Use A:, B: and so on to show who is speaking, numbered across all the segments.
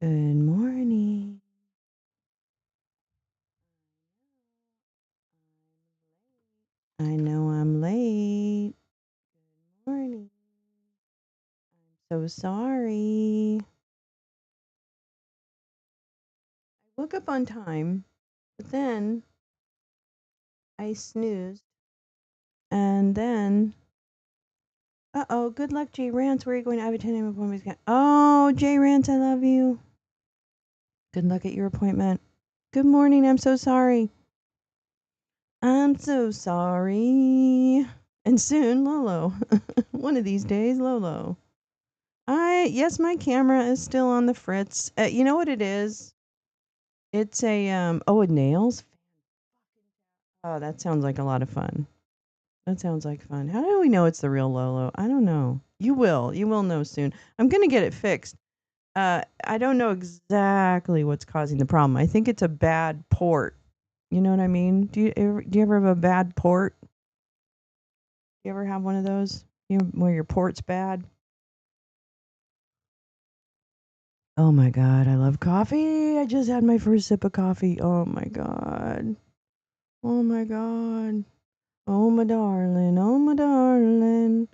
A: Good morning. I know I'm late. Good morning. So sorry. I woke up on time, but then I snoozed. And then, good luck, Jay Rance. Where are you going? I have a 10 a.m. appointment. Oh, Jay Rance, I love you. Good luck at your appointment. Good morning. I'm so sorry. I'm so sorry. And soon, Lolo. One of these days, Lolo. Yes, my camera is still on the fritz. You know what it is? It's a nails. Oh, that sounds like a lot of fun. That sounds like fun. How do we know it's the real Lolo? I don't know. You will. You will know soon. I'm gonna get it fixed. I don't know exactly what's causing the problem. I think it's a bad port. You know what I mean? Do you ever have a bad port? You ever have one of those? Where your port's bad? Oh my god, I love coffee. I just had my first sip of coffee. Oh my god. Oh my god. Oh my darling. Oh my darling.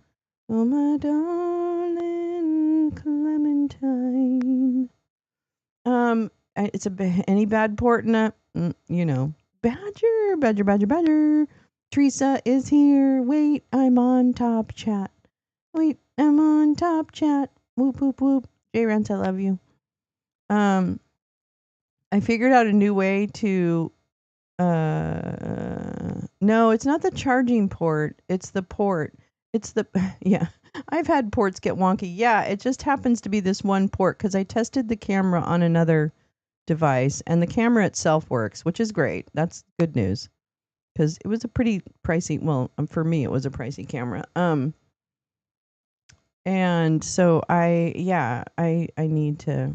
A: Oh my darling Clementine. It's any bad port in it, Badger, Badger, Badger, Badger. Teresa is here. Wait, I'm on top chat. Wait, I'm on top chat. Whoop whoop whoop. J Rance, I love you. Um, I figured out a new way to. No, it's not the charging port. It's the port. It's the yeah. I've had ports get wonky. Yeah, it just happens to be this one port because I tested the camera on another device and the camera itself works, which is great. That's good news because it was a pretty pricey. Well, for me, it was a pricey camera. And so I need to,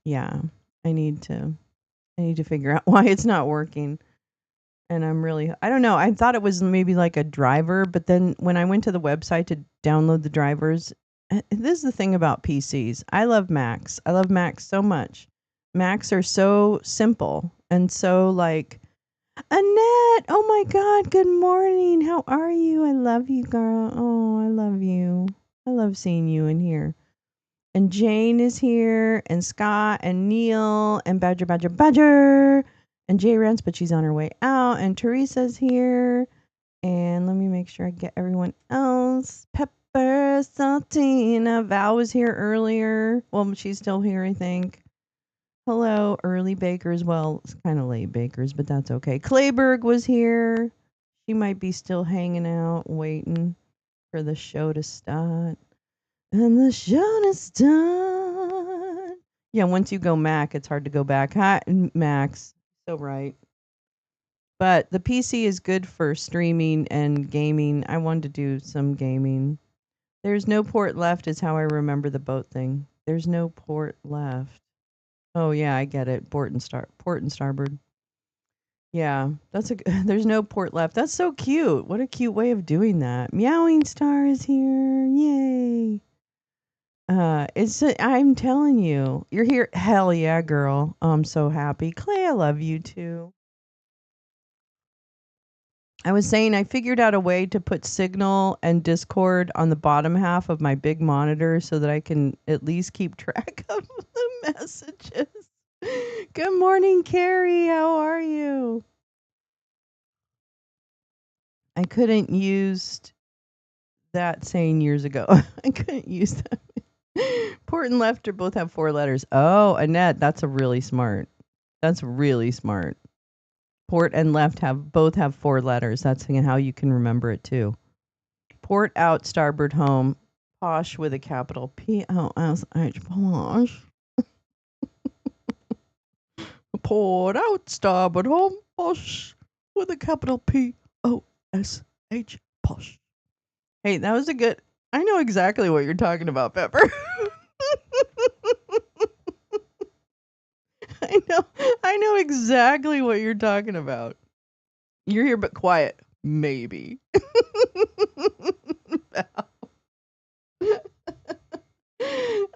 A: yeah, I need to, I need to figure out why it's not working. And I don't know. I thought it was maybe like a driver, but then when I went to the website to download the drivers, this is the thing about PCs. I love Macs. I love Macs so much. Macs are so simple and so like Annette. Oh my God. Good morning. How are you? I love you, girl. Oh, I love you. I love seeing you in here. And Jane is here, and Scott, and Neil, and Badger, Badger, Badger, and Jay Rance, but she's on her way out. And Teresa's here. And let me make sure I get everyone else. Pepper, Saltina. Val was here earlier. Well, she's still here, I think. Hello, early bakers. Well, it's kind of late bakers, but that's okay. Clayberg was here. She might be still hanging out, waiting for the show to start. And the show is done. Yeah, once you go Mac, it's hard to go back. Hi, Max. So right. But the PC is good for streaming and gaming. I wanted to do some gaming. There's no port left, is how I remember the boat thing. There's no port left. Oh yeah, I get it. Port and starboard. Yeah, there's no port left. That's so cute. What a cute way of doing that. Meowing Star is here. Yay. I'm telling you, you're here. Hell yeah, girl. I'm so happy. Clay, I love you too. I was saying I figured out a way to put Signal and Discord on the bottom half of my big monitor so that I can at least keep track of the messages. Good morning, Carrie. How are you? I couldn't use that saying years ago. I couldn't use that. Port and left or both have four letters. Oh, Annette, that's a really smart. That's really smart. Port and left both have four letters. That's how you can remember it too. Port out, starboard home. Posh with a capital Posh. Posh. Port out, starboard home. Posh with a capital Posh. Posh. Hey, that was a good. I know exactly what you're talking about, Pepper. I know exactly what you're talking about. You're here but quiet. Maybe.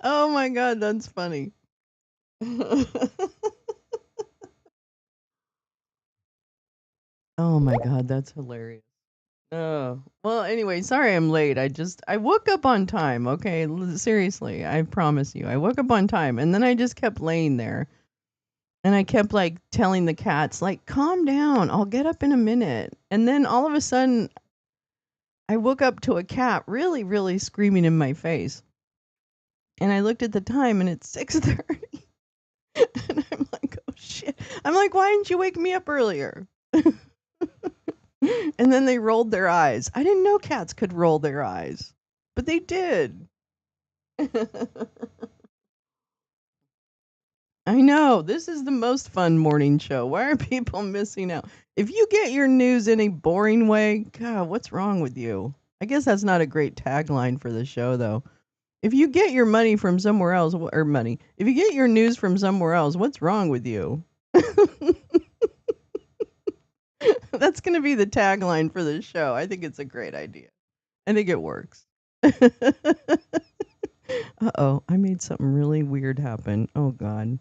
A: Oh my god, that's funny. Oh my god, that's hilarious. Oh, well, anyway, sorry I'm late. I woke up on time, okay? Seriously, I promise you. I woke up on time and then I just kept laying there. And I kept like telling the cats, like, calm down, I'll get up in a minute. And then all of a sudden, I woke up to a cat really, really screaming in my face. And I looked at the time and it's 6:30. And I'm like, oh shit. I'm like, why didn't you wake me up earlier? And then they rolled their eyes. I didn't know cats could roll their eyes, but they did. I know. This is the most fun morning show. Why are people missing out? If you get your news in a boring way, God, what's wrong with you? I guess that's not a great tagline for the show, though. If you get your money from somewhere else, or money, if you get your news from somewhere else, what's wrong with you? That's going to be the tagline for the show. I think it's a great idea. I think it works. Uh-oh, I made something really weird happen. Oh, God.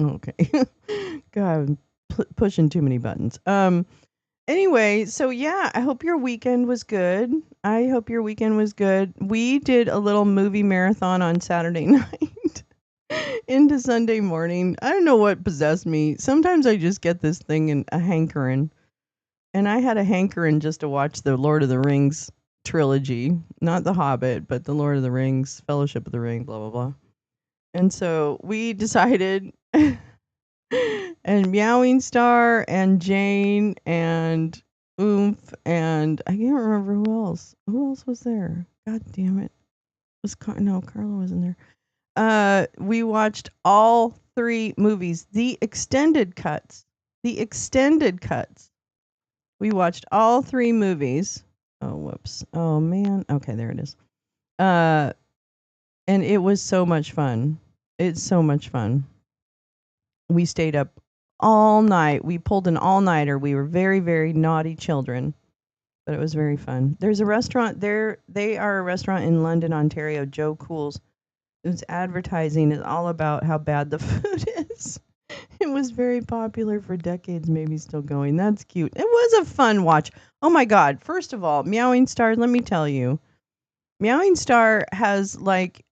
A: Okay. God, I'm pushing too many buttons. Anyway, so yeah, I hope your weekend was good. I hope your weekend was good. We did a little movie marathon on Saturday night into Sunday morning. I don't know what possessed me. Sometimes I just get this thing in a hankering. And I had a hankering just to watch the Lord of the Rings trilogy, not The Hobbit, but the Lord of the Rings, Fellowship of the Ring, blah blah blah. And so we decided and Meowing Star and Jane and Oomph and I can't remember who else. Who else was there? God damn it. No, Carla wasn't there. We watched all 3 movies, the extended cuts. The extended cuts. We watched all 3 movies. Oh, whoops. Oh man. Okay, there it is. Uh and it was so much fun. It's so much fun. We stayed up all night. We pulled an all-nighter. We were very, very naughty children, but it was very fun. There's a restaurant there. They are a restaurant in London, Ontario, Joe Cool's. Its advertising is all about how bad the food is. It was very popular for decades, maybe still going. That's cute. It was a fun watch. Oh my God. First of all, Meowing Star, let me tell you, Meowing Star has like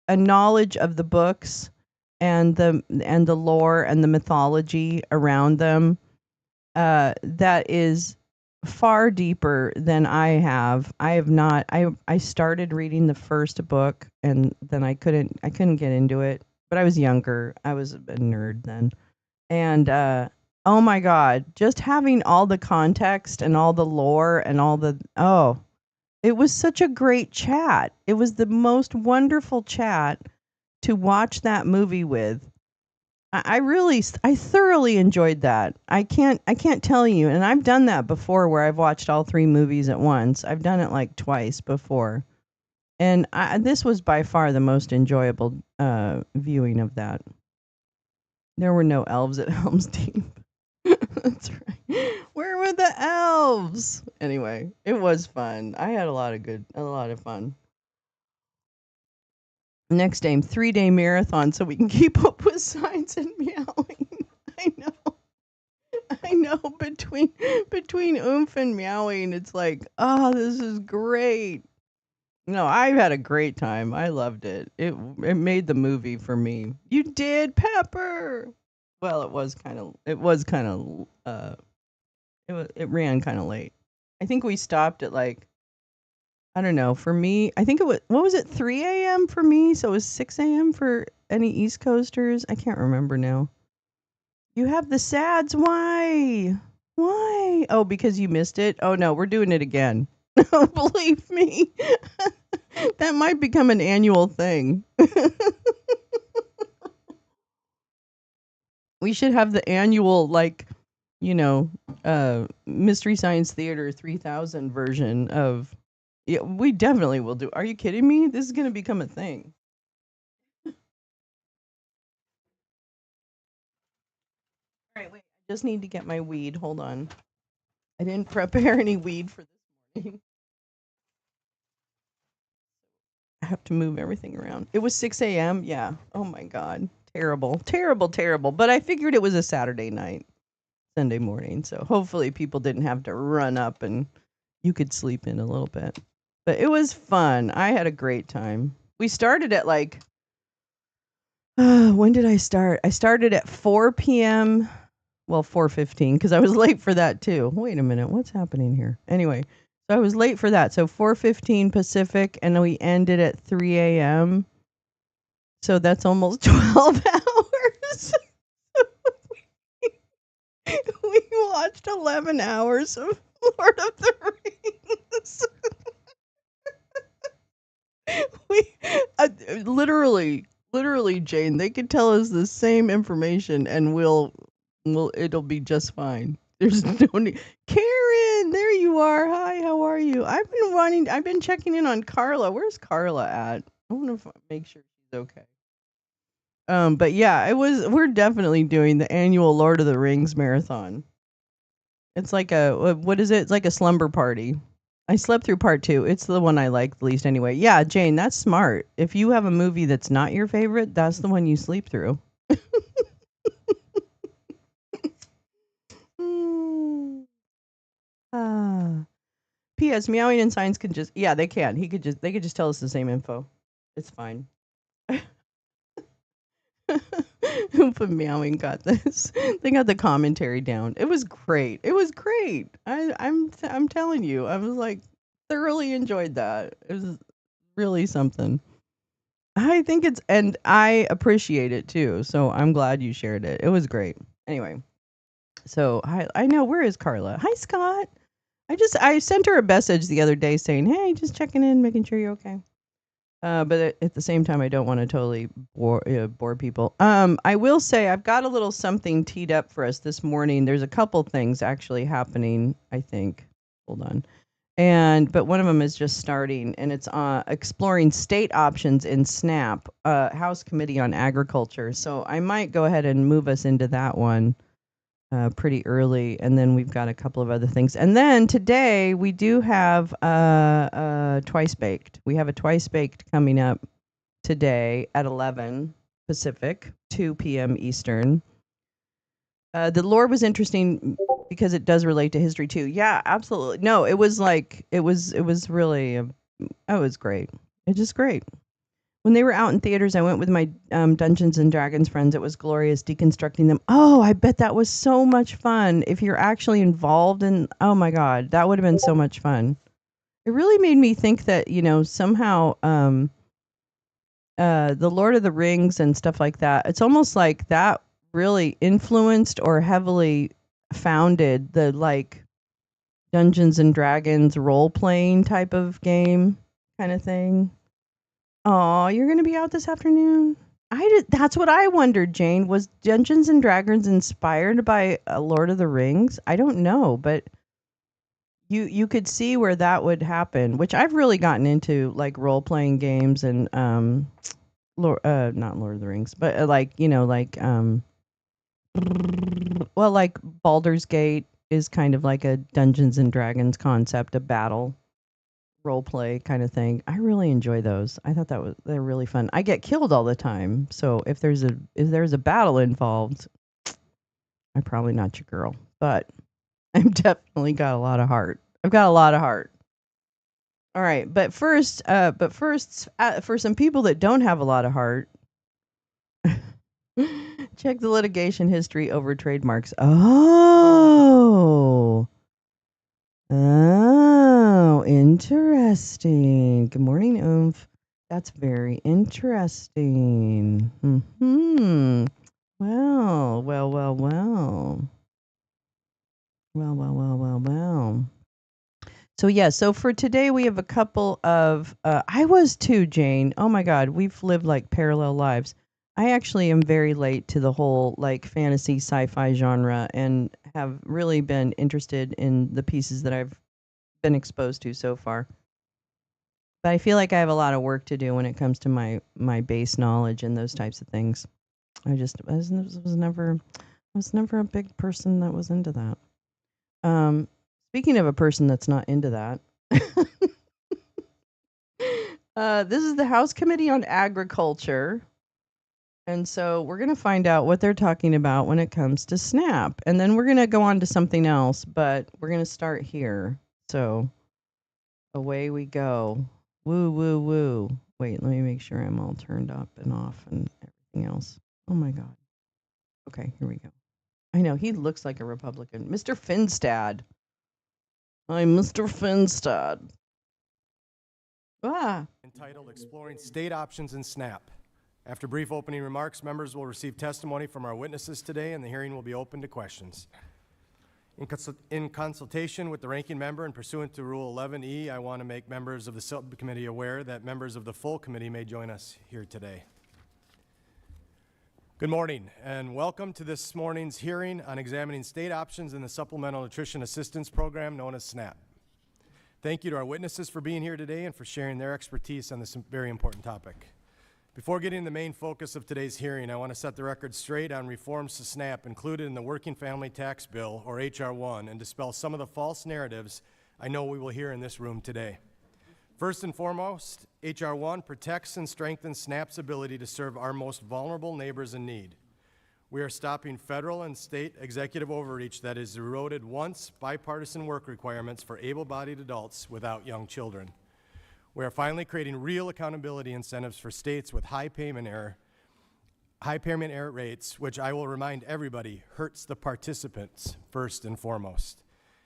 A: a knowledge of the books and the lore and the mythology around them that is far deeper than I have. I have not. I started reading the first book and then I couldn't get into it. But I was younger. I was a nerd then. And oh my God, just having all the context and all the lore and all the it was such a great chat. It was the most wonderful chat to watch that movie with. I thoroughly enjoyed that. I can't tell you, and I've done that before where I've watched all 3 movies at once. I've done it like twice before. And this was by far the most enjoyable viewing of that. There were no elves at Helm's Deep. That's right. Where were the elves? Anyway, it was fun. I had a lot of fun. Next game, 3-day marathon so we can keep up with signs and meowing. I know. I know between oomph and meowing, it's like, oh, this is great. No, I've had a great time. I loved it. It made the movie for me. You did, Pepper. Well, it ran kind of late. I think we stopped at like I don't know. For me, I think it was what was it 3 a.m. for me, so it was 6 a.m. for any East Coasters. I can't remember now. You have the sads. Why? Why? Oh, because you missed it? Oh, no, we're doing it again. Believe me. That might become an annual thing. We should have the annual, like, you know, Mystery Science Theater 3000 version of. Yeah, we definitely will do. Are you kidding me? This is going to become a thing. All right, wait. I just need to get my weed. Hold on. I didn't prepare any weed for this morning. I have to move everything around. It was 6 a.m. Yeah. Oh my God. terrible, terrible, terrible. But I figured it was a Saturday night, Sunday morning, so hopefully people didn't have to run up and you could sleep in a little bit. But it was fun. I had a great time. We started at like when did I start? I started at 4 p.m. Well, 4:15 because I was late for that too. Wait a minute, what's happening here? Anyway, so I was late for that. So 4:15 Pacific, and then we ended at 3 a.m. So that's almost 12 hours. We watched 11 hours of Lord of the Rings. we literally, Jane, they could tell us the same information and it'll be just fine. There's no need. Karen, there you are. Hi, how are you? I've been checking in on Carla. Where's Carla at? I want to make sure she's okay. But yeah, we're definitely doing the annual Lord of the Rings marathon. It's like what is it? It's like a slumber party. I slept through part 2. It's the one I like the least anyway. Yeah, Jane, that's smart. If you have a movie that's not your favorite, that's the one you sleep through. Mm. Ah. P.S. Meowing and Signs can just they can. They could just tell us the same info. It's fine. Oompa Meowing got this. They got the commentary down. It was great. It was great. I'm telling you. I was like thoroughly enjoyed that. It was really something. I think and I appreciate it too. So I'm glad you shared it. It was great. Anyway, so I know, where is Carla? Hi, Scott. I sent her a message the other day saying, "Hey, just checking in, making sure you're okay." But at the same time, I don't want to totally bore people. I will say I've got a little something teed up for us this morning. There's a couple things actually happening, I think. Hold on. But one of them is just starting, and it's exploring state options in SNAP, House Committee on Agriculture. So I might go ahead and move us into that one pretty early, and then we've got a couple of other things. And then today we do have Twice Baked. We have a Twice Baked coming up today at 11 Pacific, 2 p.m. Eastern. The lore was interesting because it does relate to history too. Yeah, absolutely. No, it was really, it was great. It's just great. When they were out in theaters, I went with my Dungeons and Dragons friends. It was glorious deconstructing them. Oh, I bet that was so much fun. If you're actually involved in, oh my God, that would have been so much fun. It really made me think that, somehow the Lord of the Rings and stuff like that, it's almost like that really influenced or heavily founded the like Dungeons and Dragons role playing type of game kind of thing. Oh, you're gonna be out this afternoon? That's what I wondered, Jane. Was Dungeons and Dragons inspired by Lord of the Rings? I don't know, but you could see where that would happen. Which I've really gotten into, like role playing games and not Lord of the Rings, but well, like Baldur's Gate is kind of like a Dungeons and Dragons concept, a battle role play kind of thing. I really enjoy those. I thought they're really fun. I get killed all the time, so if there's a battle involved, I'm probably not your girl. But I've definitely got a lot of heart. I've got a lot of heart. All right, but first, for some people that don't have a lot of heart, check the litigation history over trademarks. Oh, interesting. Good morning, Oomph. That's very interesting. Hmm. Well, well, well, well. Well, well, well, well, well. So yeah, so for today we have a couple of I was too, Jane. Oh my God, we've lived like parallel lives. I actually am very late to the whole like fantasy sci-fi genre and have really been interested in the pieces that I've been exposed to so far. But I feel like I have a lot of work to do when it comes to my base knowledge and those types of things. I was never a big person that was into that. Speaking of a person that's not into that, this is the House Committee on Agriculture, And so we're going to find out what they're talking about when it comes to SNAP. And then we're going to go on to something else, but we're going to start here. So away we go. Woo, woo, woo. Wait, let me make sure I'm all turned up and off and everything else. Oh my God. Okay, here we go. I know, he looks like a Republican. Mr. Finstad. I'm Mr. Finstad. Ah.
B: Entitled Exploring State Options in SNAP. After brief opening remarks, members will receive testimony from our witnesses today, and the hearing will be open to questions. In consultation with the ranking member and pursuant to Rule 11E, I want to make members of the subcommittee aware that members of the full committee may join us here today. Good morning, and welcome to this morning's hearing on examining state options in the Supplemental Nutrition Assistance Program known as SNAP. Thank you to our witnesses for being here today and for sharing their expertise on this very important topic. Before getting to the main focus of today's hearing, I want to set the record straight on reforms to SNAP included in the Working Family Tax Bill, or H.R. 1, and dispel some of the false narratives I know we will hear in this room today. First and foremost, H.R. 1 protects and strengthens SNAP's ability to serve our most vulnerable neighbors in need. We are stopping federal and state executive overreach that has eroded once bipartisan work requirements for able-bodied adults without young children. We are finally creating real accountability incentives for states with high payment error rates, which I will remind everybody hurts the participants first and foremost.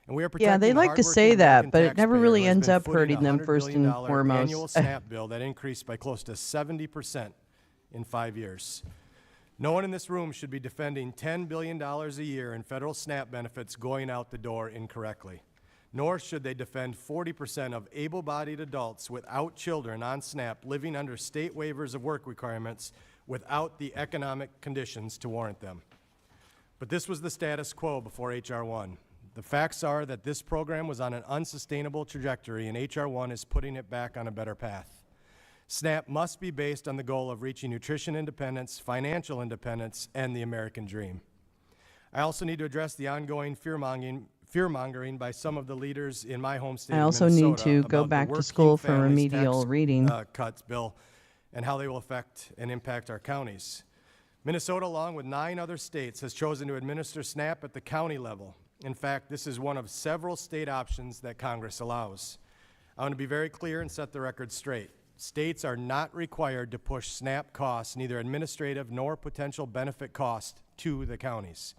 B: And we are protecting
A: they like to say that, but it never really ends up hurting them first and foremost.
B: Annual SNAP bill that increased by close to 70% in 5 years. No one in this room should be defending $10 billion a year in federal SNAP benefits going out the door incorrectly. Nor should they defend 40% of able-bodied adults without children on SNAP living under state waivers of work requirements without the economic conditions to warrant them. But this was the status quo before H.R. 1. The facts are that this program was on an unsustainable trajectory, and H.R. 1 is putting it back on a better path. SNAP must be based on the goal of reaching nutrition independence, financial independence, and the American dream. I also need to address the ongoing fear-mongering by some of the leaders in my home state of Minnesota.
A: I also need to go back to school for remedial reading.
B: Cuts bill and how they will affect and impact our counties. Minnesota, along with 9 other states, has chosen to administer SNAP at the county level. In fact, this is one of several state options that Congress allows. I want to be very clear and set the record straight. States are not required to push SNAP costs, neither administrative nor potential benefit cost, to the counties.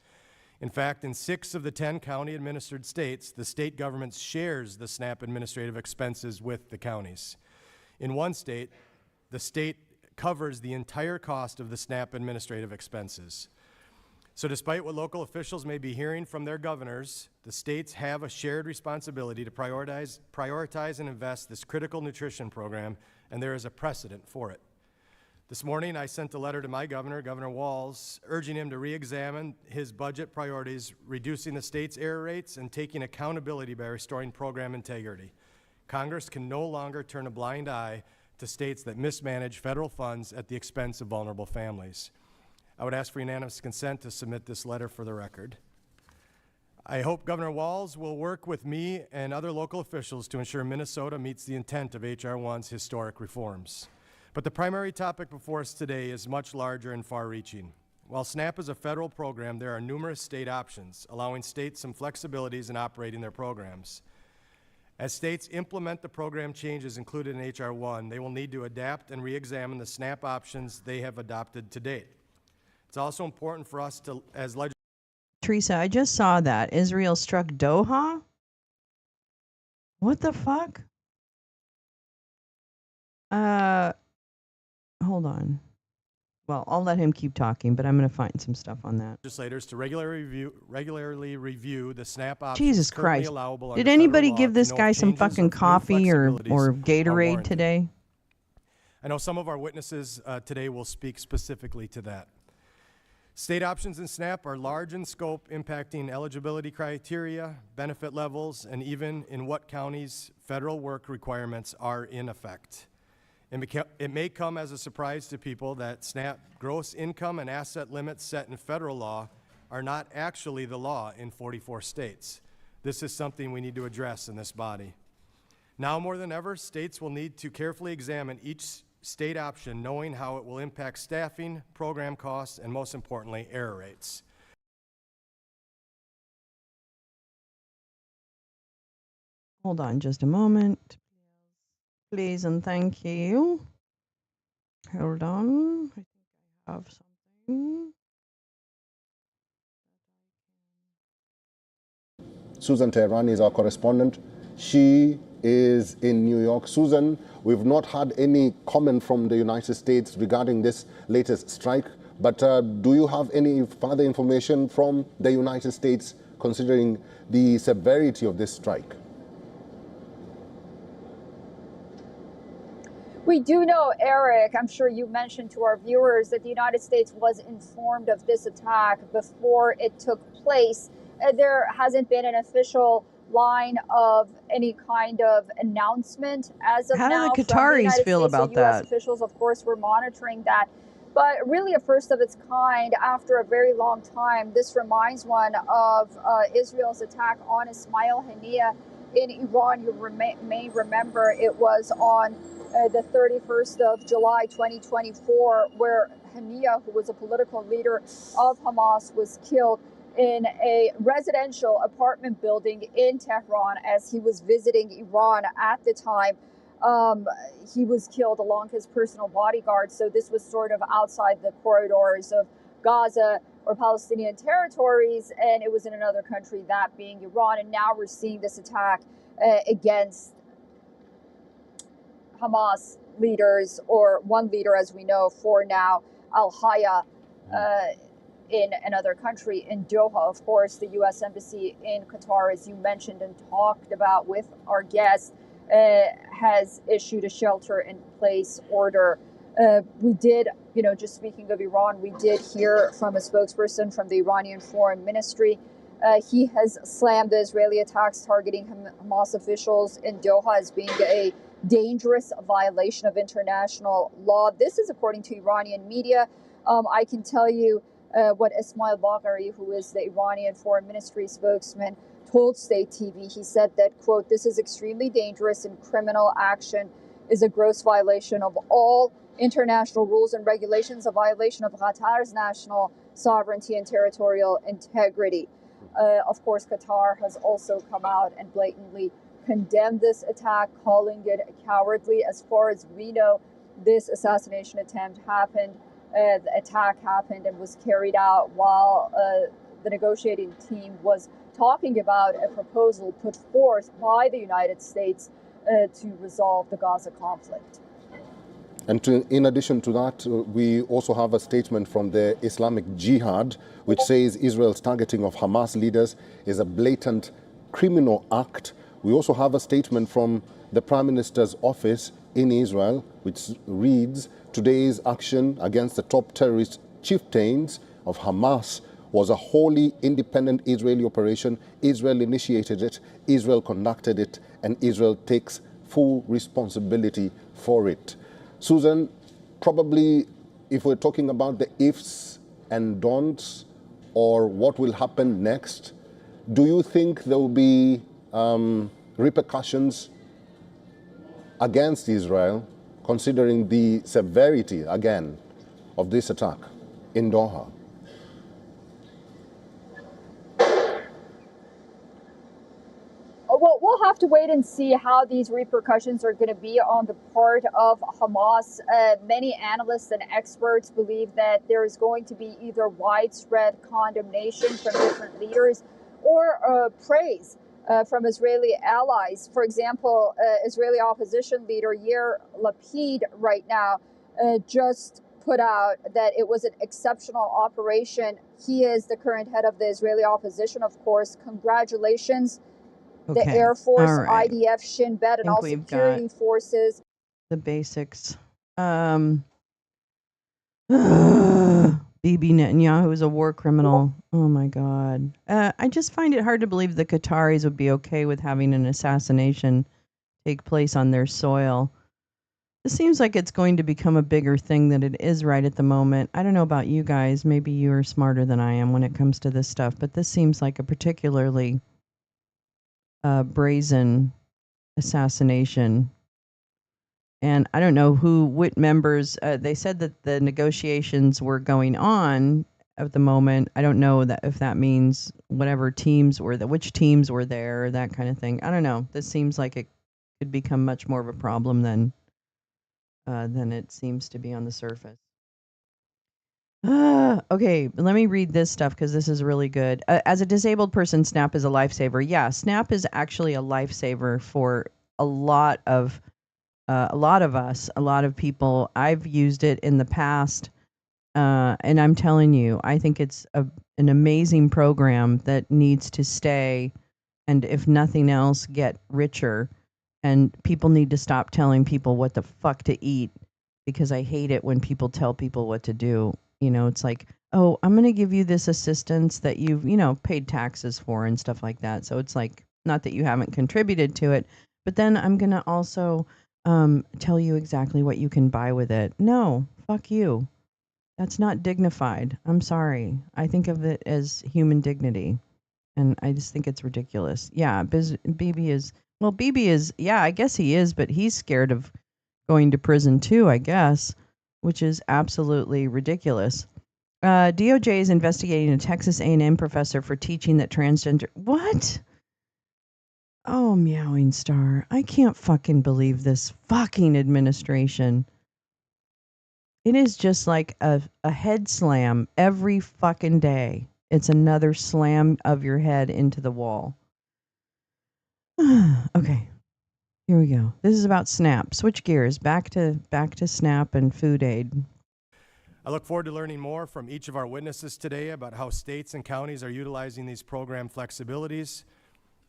B: In fact, in 6 of the 10 county-administered states, the state government shares the SNAP administrative expenses with the counties. In one state, the state covers the entire cost of the SNAP administrative expenses. So despite what local officials may be hearing from their governors, the states have a shared responsibility to prioritize and invest this critical nutrition program, and there is a precedent for it. This morning, I sent a letter to my governor, Governor Walz, urging him to re-examine his budget priorities, reducing the state's error rates and taking accountability by restoring program integrity. Congress can no longer turn a blind eye to states that mismanage federal funds at the expense of vulnerable families. I would ask for unanimous consent to submit this letter for the record. I hope Governor Walz will work with me and other local officials to ensure Minnesota meets the intent of H.R. 1's historic reforms. But the primary topic before us today is much larger and far-reaching. While SNAP is a federal program, there are numerous state options, allowing states some flexibilities in operating their programs. As states implement the program changes included in H.R. 1, they will need to adapt and re-examine the SNAP options they have adopted to date. It's also important for us to, as legislators...
A: Teresa, I just saw that. Israel struck Doha? What the fuck? Hold on. Well, I'll let him keep talking, but I'm going to find some stuff on that.
B: Legislators to regularly review the SNAP options.
A: Jesus Christ. Did anybody give this guy some fucking coffee or Gatorade today?
B: I know some of our witnesses today will speak specifically to that. State options in SNAP are large in scope, impacting eligibility criteria, benefit levels, and even in what counties federal work requirements are in effect. It may come as a surprise to people that SNAP gross income and asset limits set in federal law are not actually the law in 44 states. This is something we need to address in this body. Now more than ever, states will need to carefully examine each state option, knowing how it will impact staffing, program costs, and most importantly, error rates.
A: Hold on just a moment, please, and thank you. Hold on. I think I have something.
C: Susan Teherani is our correspondent. She is in New York. Susan, we've not had any comment from the United States regarding this latest strike, but do you have any further information from the United States considering the severity of this strike?
D: We do know, Eric, I'm sure you mentioned to our viewers that the United States was informed of this attack before it took place. There hasn't been an official line of any kind of announcement as of
A: How do the
D: now from the
A: Qataris
D: United
A: feel
D: States. So
A: about
D: U.S.
A: that?
D: officials, of course, were monitoring that. But really a first of its kind after a very long time. This reminds one of Israel's attack on Ismail Haniyeh in Iran. You may remember it was on the 31st of July 2024, where Haniyeh, who was a political leader of Hamas, was killed in a residential apartment building in Tehran as he was visiting Iran at the time. He was killed along his personal bodyguard. So this was sort of outside the corridors of Gaza or Palestinian territories, and it was in another country, that being Iran. And now we're seeing this attack against Hamas leaders, or one leader, as we know, for now, al-Haya, in another country, in Doha. Of course, the U.S. Embassy in Qatar, as you mentioned and talked about with our guest, has issued a shelter-in-place order. We did, just speaking of Iran, we did hear from a spokesperson from the Iranian Foreign Ministry. He has slammed the Israeli attacks targeting Hamas officials in Doha as being a dangerous violation of international law. This is according to Iranian media. I can tell you what Ismail Bagheri, who is the Iranian Foreign Ministry spokesman, told State TV. He said that, quote, "This is extremely dangerous and criminal action is a gross violation of all international rules and regulations, a violation of Qatar's national sovereignty and territorial integrity." Of course, Qatar has also come out and blatantly condemned this attack, calling it cowardly. As far as we know, this assassination attempt happened, the attack happened and was carried out while the negotiating team was talking about a proposal put forth by the United States to resolve the Gaza conflict.
C: And in addition to that, we also have a statement from the Islamic Jihad, which says Israel's targeting of Hamas leaders is a blatant criminal act. We also have a statement from the Prime Minister's office in Israel, which reads, "Today's action against the top terrorist chieftains of Hamas was a wholly independent Israeli operation. Israel initiated it, Israel conducted it, and Israel takes full responsibility for it." Susan, probably if we're talking about the ifs and don'ts or what will happen next, do you think there will be repercussions against Israel, considering the severity, again, of this attack in Doha?
D: Well, we'll have to wait and see how these repercussions are going to be on the part of Hamas. Many analysts and experts believe that there is going to be either widespread condemnation from different leaders or praise from Israeli allies. For example, Israeli opposition leader Yair Lapid right now just put out that it was an exceptional operation. He is the current head of the Israeli opposition, of course. Congratulations.
A: Okay.
D: The Air Force,
A: All right.
D: IDF, Shin Bet, and all security forces.
A: The basics. Bibi Netanyahu is a war criminal. Oh my God. I just find it hard to believe the Qataris would be okay with having an assassination take place on their soil. It seems like it's going to become a bigger thing than it is right at the moment. I don't know about you guys. Maybe you're smarter than I am when it comes to this stuff, but this seems like a particularly brazen assassination. And I don't know what members, they said that the negotiations were going on at the moment. I don't know that if that means whatever teams were which teams were there, that kind of thing. I don't know. This seems like it could become much more of a problem than it seems to be on the surface. Okay, let me read this stuff because this is really good. As a disabled person, SNAP is a lifesaver. Yeah, SNAP is actually a lifesaver for a lot of us, a lot of people. I've used it in the past, and I'm telling you, I think it's an amazing program that needs to stay, and if nothing else, get richer. And people need to stop telling people what the fuck to eat, because I hate it when people tell people what to do. You know, it's like, oh, I'm going to give you this assistance that you've, paid taxes for and stuff like that. So it's like, not that you haven't contributed to it, but then I'm going to also tell you exactly what you can buy with it. No, fuck you. That's not dignified. I'm sorry. I think of it as human dignity. And I just think it's ridiculous. Yeah, BB is, yeah, I guess he is, but he's scared of going to prison too, I guess, which is absolutely ridiculous. DOJ is investigating a Texas A&M professor for teaching that transgender. What? Oh, meowing star. I can't fucking believe this fucking administration. It is just like a head slam every fucking day. It's another slam of your head into the wall. Okay, here we go. This is about SNAP. Switch gears back to SNAP and food aid.
B: I look forward to learning more from each of our witnesses today about how states and counties are utilizing these program flexibilities,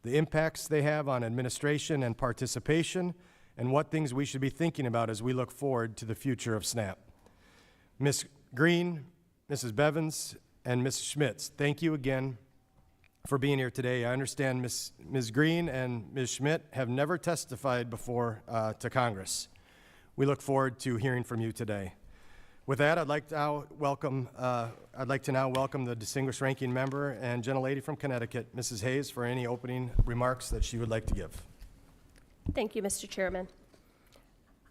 B: the impacts they have on administration and participation, and what things we should be thinking about as we look forward to the future of SNAP. Ms. Green, Mrs. Bevins, and Ms. Schmitz, thank you again for being here today. I understand Ms. Green and Ms. Schmidt have never testified before to Congress. We look forward to hearing from you today. With that, I'd like to now welcome the distinguished ranking member and gentlelady from Connecticut, Mrs. Hayes, for any opening remarks that she would like to give.
E: Thank you, Mr. Chairman.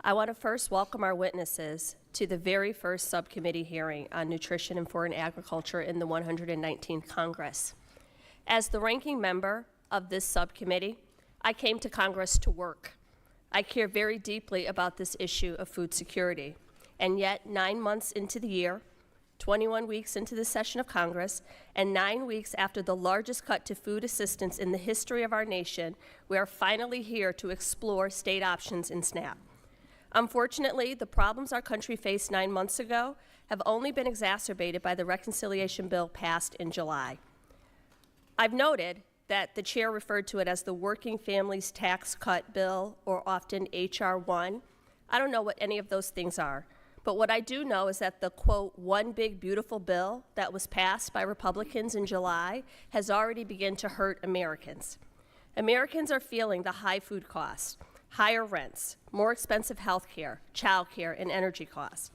E: I want to first welcome our witnesses to the very first subcommittee hearing on nutrition and foreign agriculture in the 119th Congress. As the ranking member of this subcommittee, I came to Congress to work. I care very deeply about this issue of food security. And yet, 9 months into the year, 21 weeks into the session of Congress, and 9 weeks after the largest cut to food assistance in the history of our nation, we are finally here to explore state options in SNAP. Unfortunately, the problems our country faced 9 months ago have only been exacerbated by the reconciliation bill passed in July. I've noted that the chair referred to it as the Working Families Tax Cut Bill, or often H.R. 1. I don't know what any of those things are, but what I do know is that the, quote, one big beautiful bill that was passed by Republicans in July has already begun to hurt Americans. Americans are feeling the high food costs, higher rents, more expensive health care, child care, and energy costs.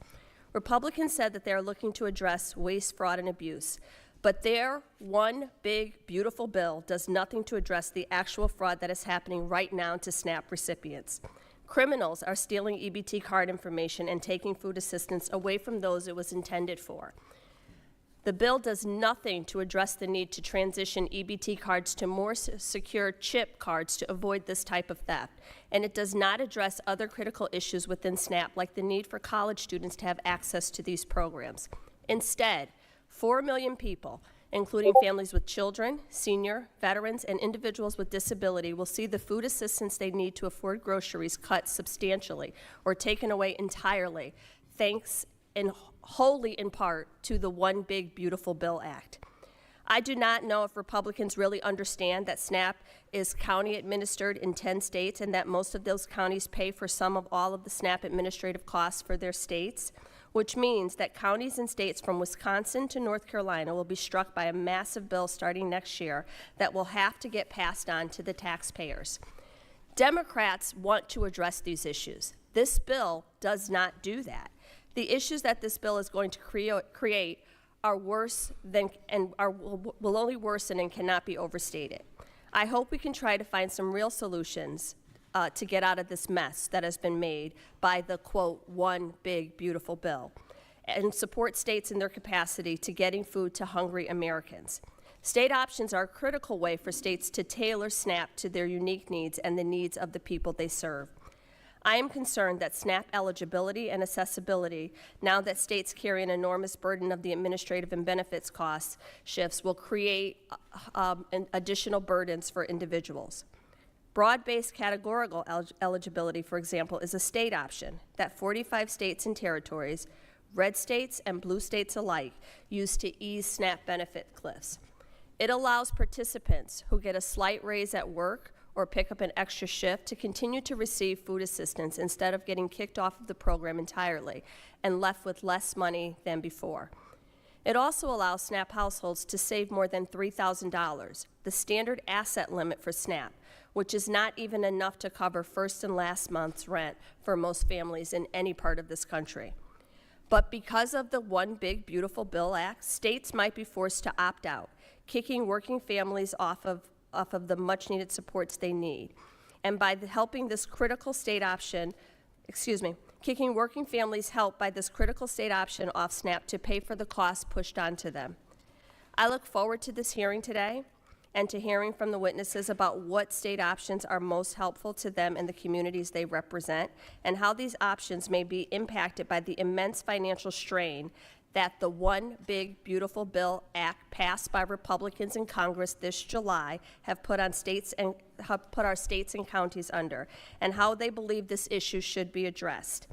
E: Republicans said that they are looking to address waste, fraud, and abuse, but their one big, beautiful bill does nothing to address the actual fraud that is happening right now to SNAP recipients. Criminals are stealing EBT card information and taking food assistance away from those it was intended for. The bill does nothing to address the need to transition EBT cards to more secure chip cards to avoid this type of theft. And it does not address other critical issues within SNAP, like the need for college students to have access to these programs. Instead, 4 million people, including families with children, senior, veterans, and individuals with disability, will see the food assistance they need to afford groceries cut substantially or taken away entirely, thanks wholly in part to the One Big Beautiful Bill Act. I do not know if Republicans really understand that SNAP is county administered in 10 states and that most of those counties pay for some of all of the SNAP administrative costs for their states, which means that counties and states from Wisconsin to North Carolina will be struck by a massive bill starting next year that will have to get passed on to the taxpayers. Democrats want to address these issues. This bill does not do that. The issues that this bill is going to create are worse than and will only worsen and cannot be overstated. I hope we can try to find some real solutions to get out of this mess that has been made by the, quote, one big, beautiful bill, and support states in their capacity to getting food to hungry Americans. State options are a critical way for states to tailor SNAP to their unique needs and the needs of the people they serve. I am concerned that SNAP eligibility and accessibility, now that states carry an enormous burden of the administrative and benefits costs shifts, will create additional burdens for individuals. Broad-based categorical eligibility, for example, is a state option that 45 states and territories, red states and blue states alike, use to ease SNAP benefit cliffs. It allows participants who get a slight raise at work or pick up an extra shift to continue to receive food assistance instead of getting kicked off of the program entirely and left with less money than before. It also allows SNAP households to save more than $3,000, the standard asset limit for SNAP, which is not even enough to cover first and last month's rent for most families in any part of this country. But because of the One Big Beautiful Bill Act, states might be forced to opt out, kicking working families off of the much-needed supports they need. And by helping this critical state option, kicking working families help by this critical state option off SNAP to pay for the costs pushed onto them. I look forward to this hearing today and to hearing from the witnesses about what state options are most helpful to them and the communities they represent, and how these options may be impacted by the immense financial strain that the One Big Beautiful Bill Act passed by Republicans in Congress this July have put on states and have put our states and counties under, and how they believe this issue should be addressed.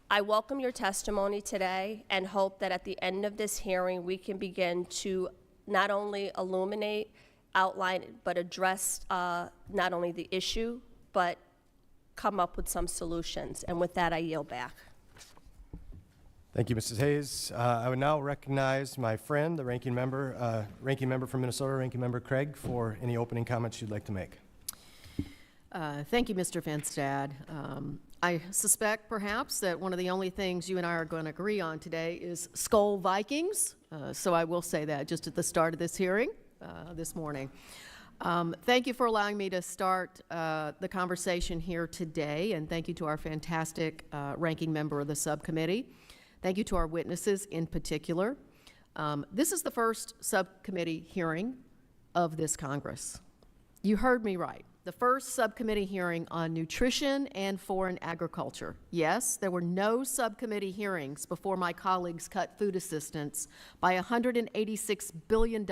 E: I welcome your testimony today and hope that at the end of this hearing we can begin to not only illuminate, outline, but address not only the issue, but come up with some solutions. And with that, I yield back.
B: Thank you, Mrs. Hayes. I would now recognize my friend, the ranking member from Minnesota, Ranking Member Craig, for any opening comments you'd like to make.
F: Thank you, Mr. Fenstad. I suspect perhaps that one of the only things you and I are going to agree on today is Skull Vikings. So I will say that just at the start of this hearing this morning. Thank you for allowing me to start the conversation here today, and thank you to our fantastic ranking member of the subcommittee. Thank you to our witnesses in particular. This is the first subcommittee hearing of this Congress. You heard me right. The first subcommittee hearing on nutrition and foreign agriculture. Yes, there were no subcommittee hearings before my colleagues cut food assistance by $186 billion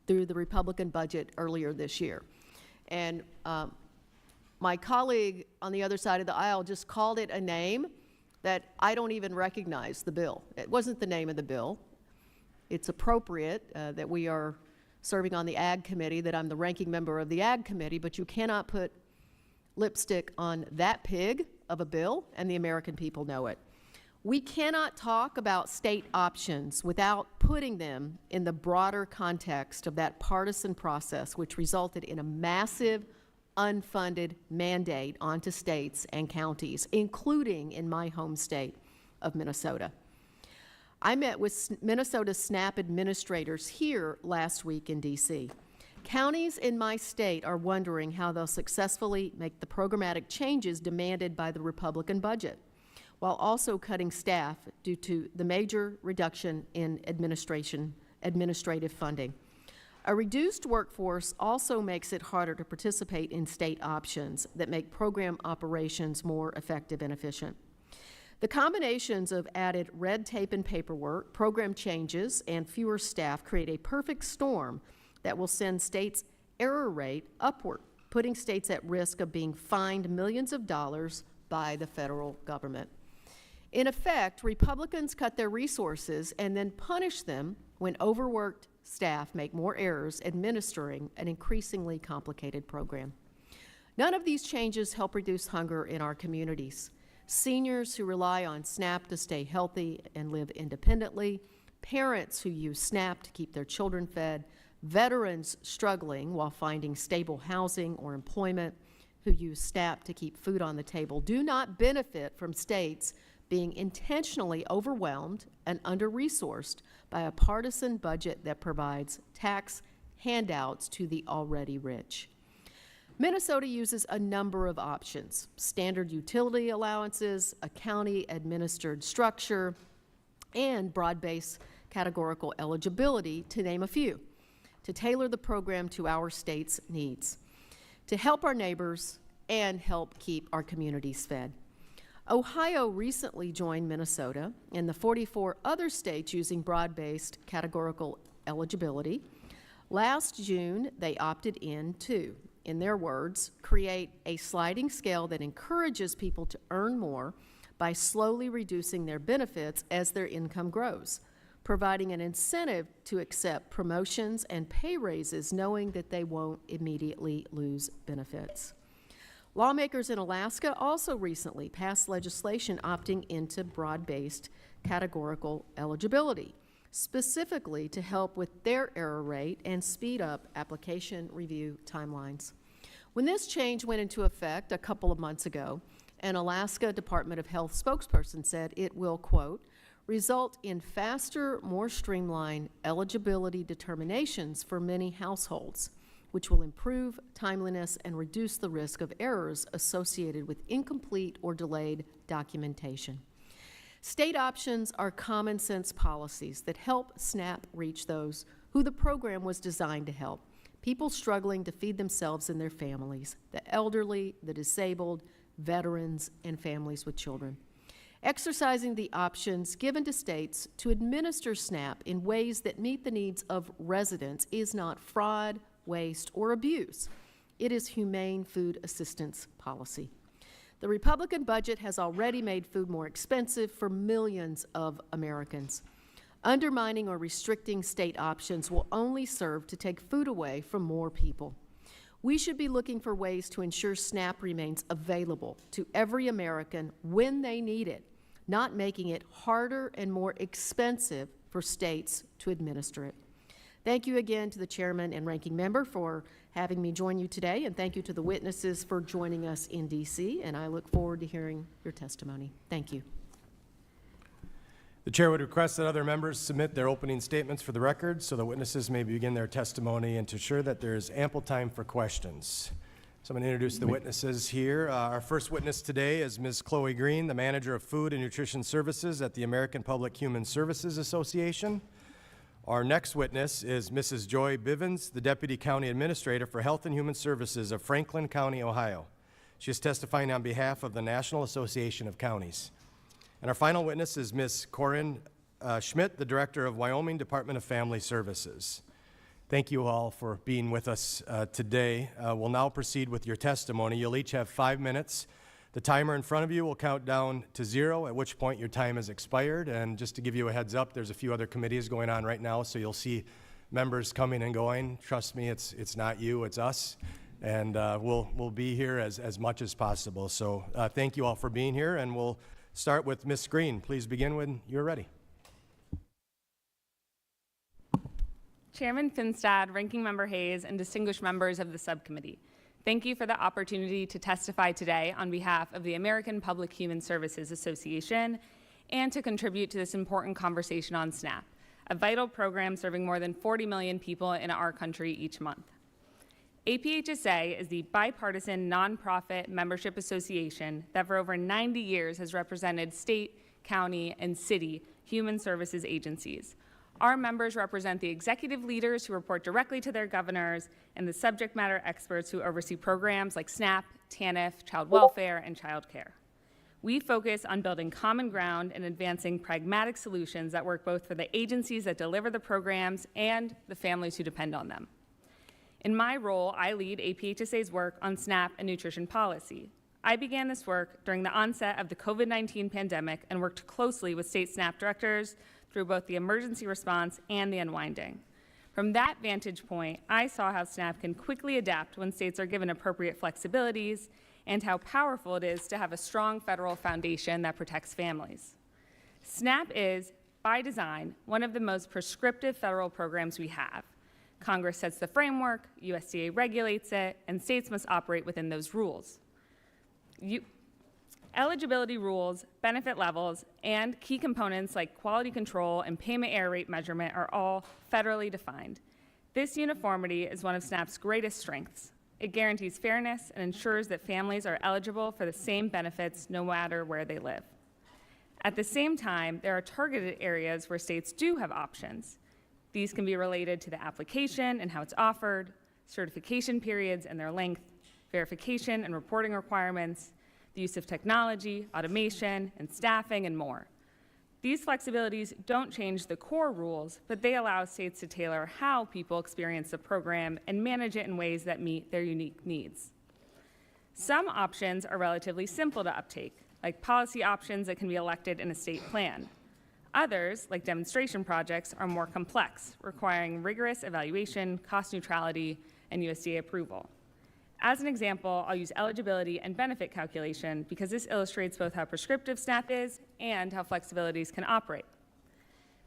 F: through the Republican budget earlier this year. And my colleague on the other side of the aisle just called it a name that I don't even recognize the bill. It wasn't the name of the bill. It's appropriate that we are serving on the Ag Committee, that I'm the ranking member of the Ag Committee, but you cannot put lipstick on that pig of a bill, and the American people know it. We cannot talk about state options without putting them in the broader context of that partisan process, which resulted in a massive unfunded mandate onto states and counties, including in my home state of Minnesota. I met with Minnesota SNAP administrators here last week in D.C. Counties in my state are wondering how they'll successfully make the programmatic changes demanded by the Republican budget, while also cutting staff due to the major reduction in administrative funding. A reduced workforce also makes it harder to participate in state options that make program operations more effective and efficient. The combinations of added red tape and paperwork, program changes, and fewer staff create a perfect storm that will send states' error rate upward, putting states at risk of being fined millions of dollars by the federal government. In effect, Republicans cut their resources and then punish them when overworked staff make more errors administering an increasingly complicated program. None of these changes help reduce hunger in our communities. Seniors who rely on SNAP to stay healthy and live independently, parents who use SNAP to keep their children fed, veterans struggling while finding stable housing or employment who use SNAP to keep food on the table do not benefit from states being intentionally overwhelmed and under-resourced by a partisan budget that provides tax handouts to the already rich. Minnesota uses a number of options: standard utility allowances, a county-administered structure, and broad-based categorical eligibility, to name a few, to tailor the program to our state's needs, to help our neighbors and help keep our communities fed. Ohio recently joined Minnesota and the 44 other states using broad-based categorical eligibility. Last June, they opted in to, in their words, create a sliding scale that encourages people to earn more by slowly reducing their benefits as their income grows, providing an incentive to accept promotions and pay raises knowing that they won't immediately lose benefits. Lawmakers in Alaska also recently passed legislation opting into broad-based categorical eligibility, specifically to help with their error rate and speed up application review timelines. When this change went into effect a couple of months ago, an Alaska Department of Health spokesperson said it will, quote, result in faster, more streamlined eligibility determinations for many households, which will improve timeliness and reduce the risk of errors associated with incomplete or delayed documentation. State options are common sense policies that help SNAP reach those who the program was designed to help: people struggling to feed themselves and their families, the elderly, the disabled, veterans, and families with children. Exercising the options given to states to administer SNAP in ways that meet the needs of residents is not fraud, waste, or abuse. It is humane food assistance policy. The Republican budget has already made food more expensive for millions of Americans. Undermining or restricting state options will only serve to take food away from more people. We should be looking for ways to ensure SNAP remains available to every American when they need it, not making it harder and more expensive for states to administer it. Thank you again to the chairman and ranking member for having me join you today, and thank you to the witnesses for joining us in D.C., and I look forward to hearing your testimony. Thank you.
B: The chair would request that other members submit their opening statements for the record so the witnesses may begin their testimony and to ensure that there is ample time for questions. So I'm going to introduce the witnesses here. Our first witness today is Ms. Chloe Green, the Manager of Food and Nutrition Services at the American Public Human Services Association. Our next witness is Mrs. Joy Bivens, the Deputy County Administrator for Health and Human Services of Franklin County, Ohio. She is testifying on behalf of the National Association of Counties. And our final witness is Ms. Corinne Schmidt, the Director of Wyoming Department of Family Services. Thank you all for being with us today. We'll now proceed with your testimony. You'll each have 5 minutes. The timer in front of you will count down to 0, at which point your time has expired. And just to give you a heads up, there's a few other committees going on right now, so you'll see members coming and going. Trust me, it's not you, it's us. And we'll be here as much as possible. So thank you all for being here, and we'll start with Ms. Green. Please begin when you're ready.
G: Chairman Finstad, Ranking Member Hayes, and distinguished members of the subcommittee, thank you for the opportunity to testify today on behalf of the American Public Human Services Association and to contribute to this important conversation on SNAP, a vital program serving more than 40 million people in our country each month. APHSA is the bipartisan nonprofit membership association that for over 90 years has represented state, county, and city human services agencies. Our members represent the executive leaders who report directly to their governors and the subject matter experts who oversee programs like SNAP, TANF, child welfare, and child care. We focus on building common ground and advancing pragmatic solutions that work both for the agencies that deliver the programs and the families who depend on them. In my role, I lead APHSA's work on SNAP and nutrition policy. I began this work during the onset of the COVID-19 pandemic and worked closely with state SNAP directors through both the emergency response and the unwinding. From that vantage point, I saw how SNAP can quickly adapt when states are given appropriate flexibilities and how powerful it is to have a strong federal foundation that protects families. SNAP is, by design, one of the most prescriptive federal programs we have. Congress sets the framework, USDA regulates it, and states must operate within those rules. Eligibility rules, benefit levels, and key components like quality control and payment error rate measurement are all federally defined. This uniformity is one of SNAP's greatest strengths. It guarantees fairness and ensures that families are eligible for the same benefits no matter where they live. At the same time, there are targeted areas where states do have options. These can be related to the application and how it's offered, certification periods and their length, verification and reporting requirements, the use of technology, automation, and staffing, and more. These flexibilities don't change the core rules, but they allow states to tailor how people experience the program and manage it in ways that meet their unique needs. Some options are relatively simple to uptake, like policy options that can be elected in a state plan. Others, like demonstration projects, are more complex, requiring rigorous evaluation, cost neutrality, and USDA approval. As an example, I'll use eligibility and benefit calculation because this illustrates both how prescriptive SNAP is and how flexibilities can operate.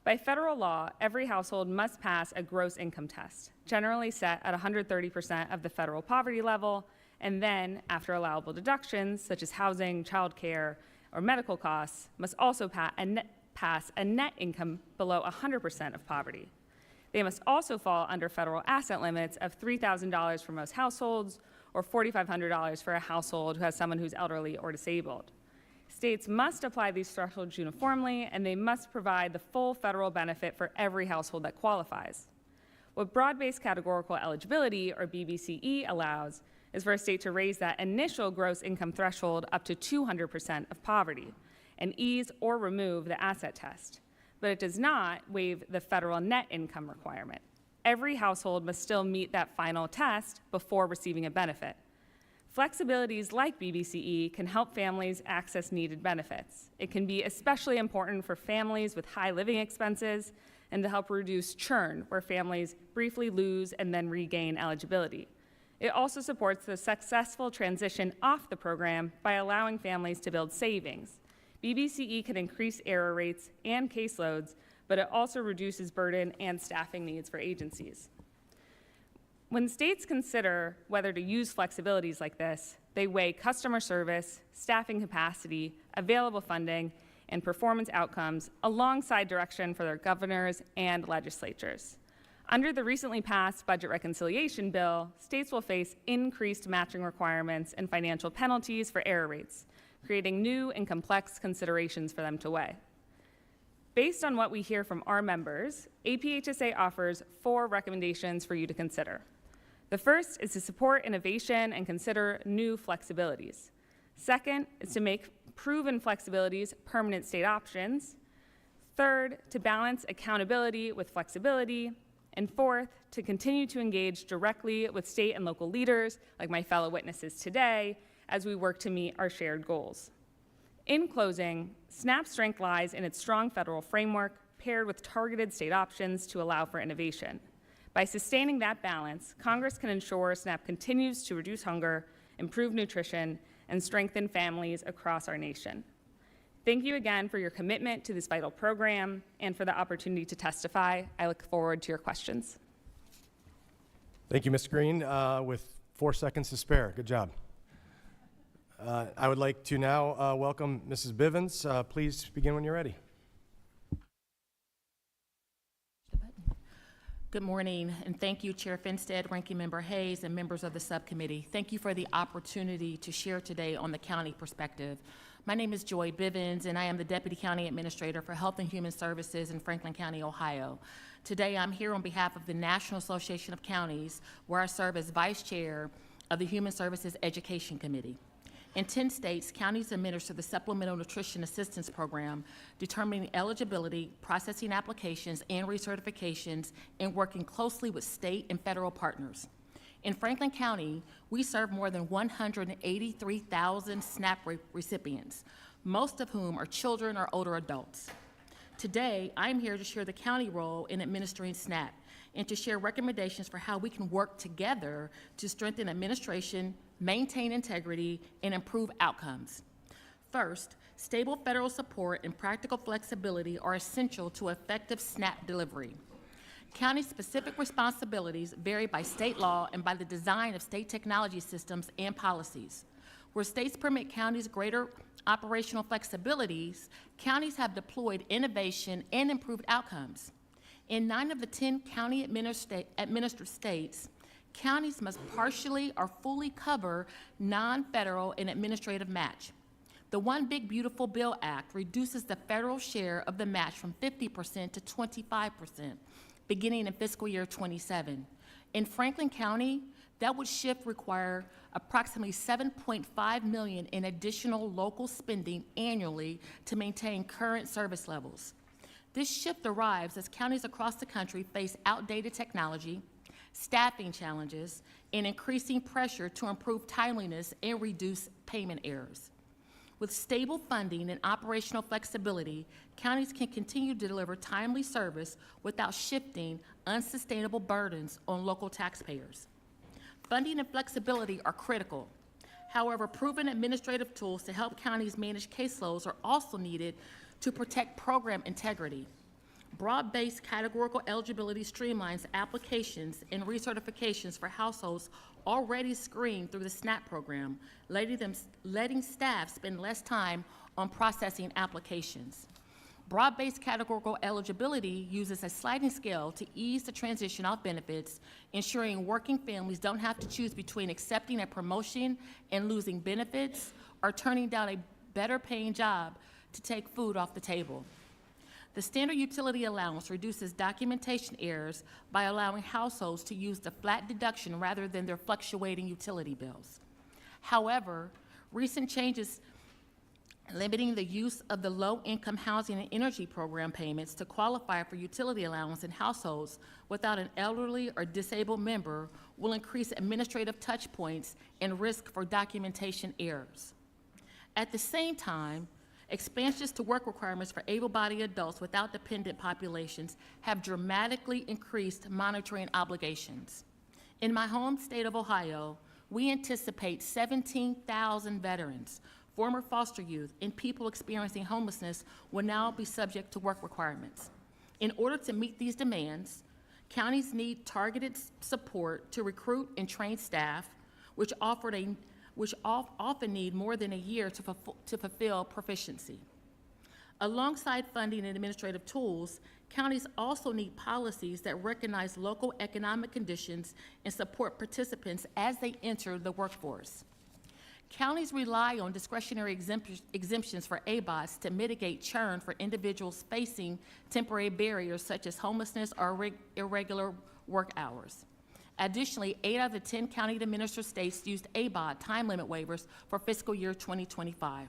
G: By federal law, every household must pass a gross income test, generally set at 130% of the federal poverty level, and then, after allowable deductions, such as housing, childcare, or medical costs, must also pass a net income below 100% of poverty. They must also fall under federal asset limits of $3,000 for most households, or $4,500 for a household who has someone who's elderly or disabled. States must apply these thresholds uniformly, and they must provide the full federal benefit for every household that qualifies. What broad-based categorical eligibility, or BBCE, allows is for a state to raise that initial gross income threshold up to 200% of poverty and ease or remove the asset test. But it does not waive the federal net income requirement. Every household must still meet that final test before receiving a benefit. Flexibilities like BBCE can help families access needed benefits. It can be especially important for families with high living expenses and to help reduce churn, where families briefly lose and then regain eligibility. It also supports the successful transition off the program by allowing families to build savings. BBCE can increase error rates and caseloads, but it also reduces burden and staffing needs for agencies. When states consider whether to use flexibilities like this, they weigh customer service, staffing capacity, available funding, and performance outcomes alongside direction for their governors and legislatures. Under the recently passed budget reconciliation bill, states will face increased matching requirements and financial penalties for error rates, creating new and complex considerations for them to weigh. Based on what we hear from our members, APHSA offers 4 recommendations for you to consider. The first is to support innovation and consider new flexibilities. Second is to make proven flexibilities permanent state options. Third, to balance accountability with flexibility. And fourth, to continue to engage directly with state and local leaders, like my fellow witnesses today, as we work to meet our shared goals. In closing, SNAP's strength lies in its strong federal framework paired with targeted state options to allow for innovation. By sustaining that balance, Congress can ensure SNAP continues to reduce hunger, improve nutrition, and strengthen families across our nation. Thank you again for your commitment to this vital program and for the opportunity to testify. I look forward to your questions.
B: Thank you, Ms. Green. With 4 seconds to spare, good job. I would like to now welcome Mrs. Bivens. Please begin when you're ready.
H: Good morning, and thank you, Chair Finstead, Ranking Member Hayes, and members of the subcommittee. Thank you for the opportunity to share today on the county perspective. My name is Joy Bivens, and I am the Deputy County Administrator for Health and Human Services in Franklin County, Ohio. Today, I'm here on behalf of the National Association of Counties, where I serve as Vice Chair of the Human Services Education Committee. In 10 states, counties administer the Supplemental Nutrition Assistance Program, determining eligibility, processing applications, and recertifications, and working closely with state and federal partners. In Franklin County, we serve more than 183,000 SNAP recipients, most of whom are children or older adults. Today, I'm here to share the county role in administering SNAP and to share recommendations for how we can work together to strengthen administration, maintain integrity, and improve outcomes. First, stable federal support and practical flexibility are essential to effective SNAP delivery. County-specific responsibilities vary by state law and by the design of state technology systems and policies. Where states permit counties greater operational flexibilities, counties have deployed innovation and improved outcomes. In 9 of the 10 county administered states, Counties must partially or fully cover non-federal and administrative match. The One Big Beautiful Bill Act reduces the federal share of the match from 50% to 25%, beginning in fiscal year 27. In Franklin County, that would shift require approximately $7.5 million in additional local spending annually to maintain current service levels. This shift arrives as counties across the country face outdated technology, staffing challenges, and increasing pressure to improve timeliness and reduce payment errors. With stable funding and operational flexibility, counties can continue to deliver timely service without shifting unsustainable burdens on local taxpayers. Funding and flexibility are critical. However, proven administrative tools to help counties manage caseloads are also needed to protect program integrity. Broad-based categorical eligibility streamlines applications and recertifications for households already screened through the SNAP program, letting staff spend less time on processing applications. Broad-based categorical eligibility uses a sliding scale to ease the transition off benefits, ensuring working families don't have to choose between accepting a promotion and losing benefits or turning down a better-paying job to take food off the table. The standard utility allowance reduces documentation errors by allowing households to use the flat deduction rather than their fluctuating utility bills. However, recent changes limiting the use of the low-income housing and energy program payments to qualify for utility allowance in households without an elderly or disabled member will increase administrative touch points and risk for documentation errors. At the same time, expansions to work requirements for able-bodied adults without dependent populations have dramatically increased monitoring obligations. In my home state of Ohio, we anticipate 17,000 veterans, former foster youth, and people experiencing homelessness will now be subject to work requirements. In order to meet these demands, counties need targeted support to recruit and train staff, which often need more than a year to fulfill proficiency. Alongside funding and administrative tools, counties also need policies that recognize local economic conditions and support participants as they enter the workforce. Counties rely on discretionary exemptions for ABOTs to mitigate churn for individuals facing temporary barriers such as homelessness or irregular work hours. Additionally, 8 out of the 10 county-administered states used ABOT time limit waivers for fiscal year 2025.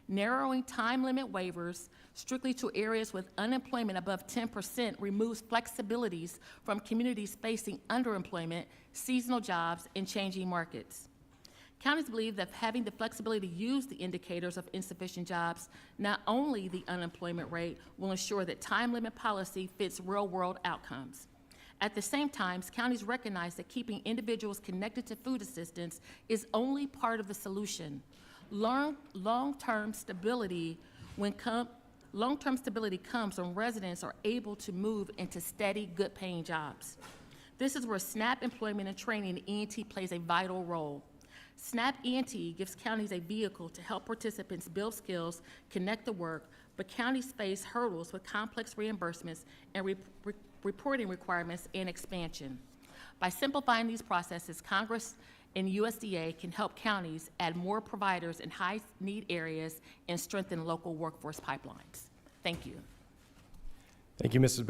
H: Narrowing time limit waivers strictly to areas with unemployment above 10% removes flexibilities from communities facing underemployment, seasonal jobs, and changing markets. Counties believe that having the flexibility to use the indicators of insufficient jobs, not only the unemployment rate, will ensure that time limit policy fits real-world outcomes. At the same time, counties recognize that keeping individuals connected to food assistance is only part of the solution. Long-term stability comes when residents are able to move into steady, good-paying jobs. This is where SNAP employment and training in E&T plays a vital role. SNAP E&T gives counties a vehicle to help participants build skills, connect to work, but counties face hurdles with complex reimbursements and reporting requirements and expansion. By simplifying these processes, Congress and USDA can help counties add more providers in high-need areas and strengthen local workforce pipelines. Thank you.
B: Thank you, Mrs.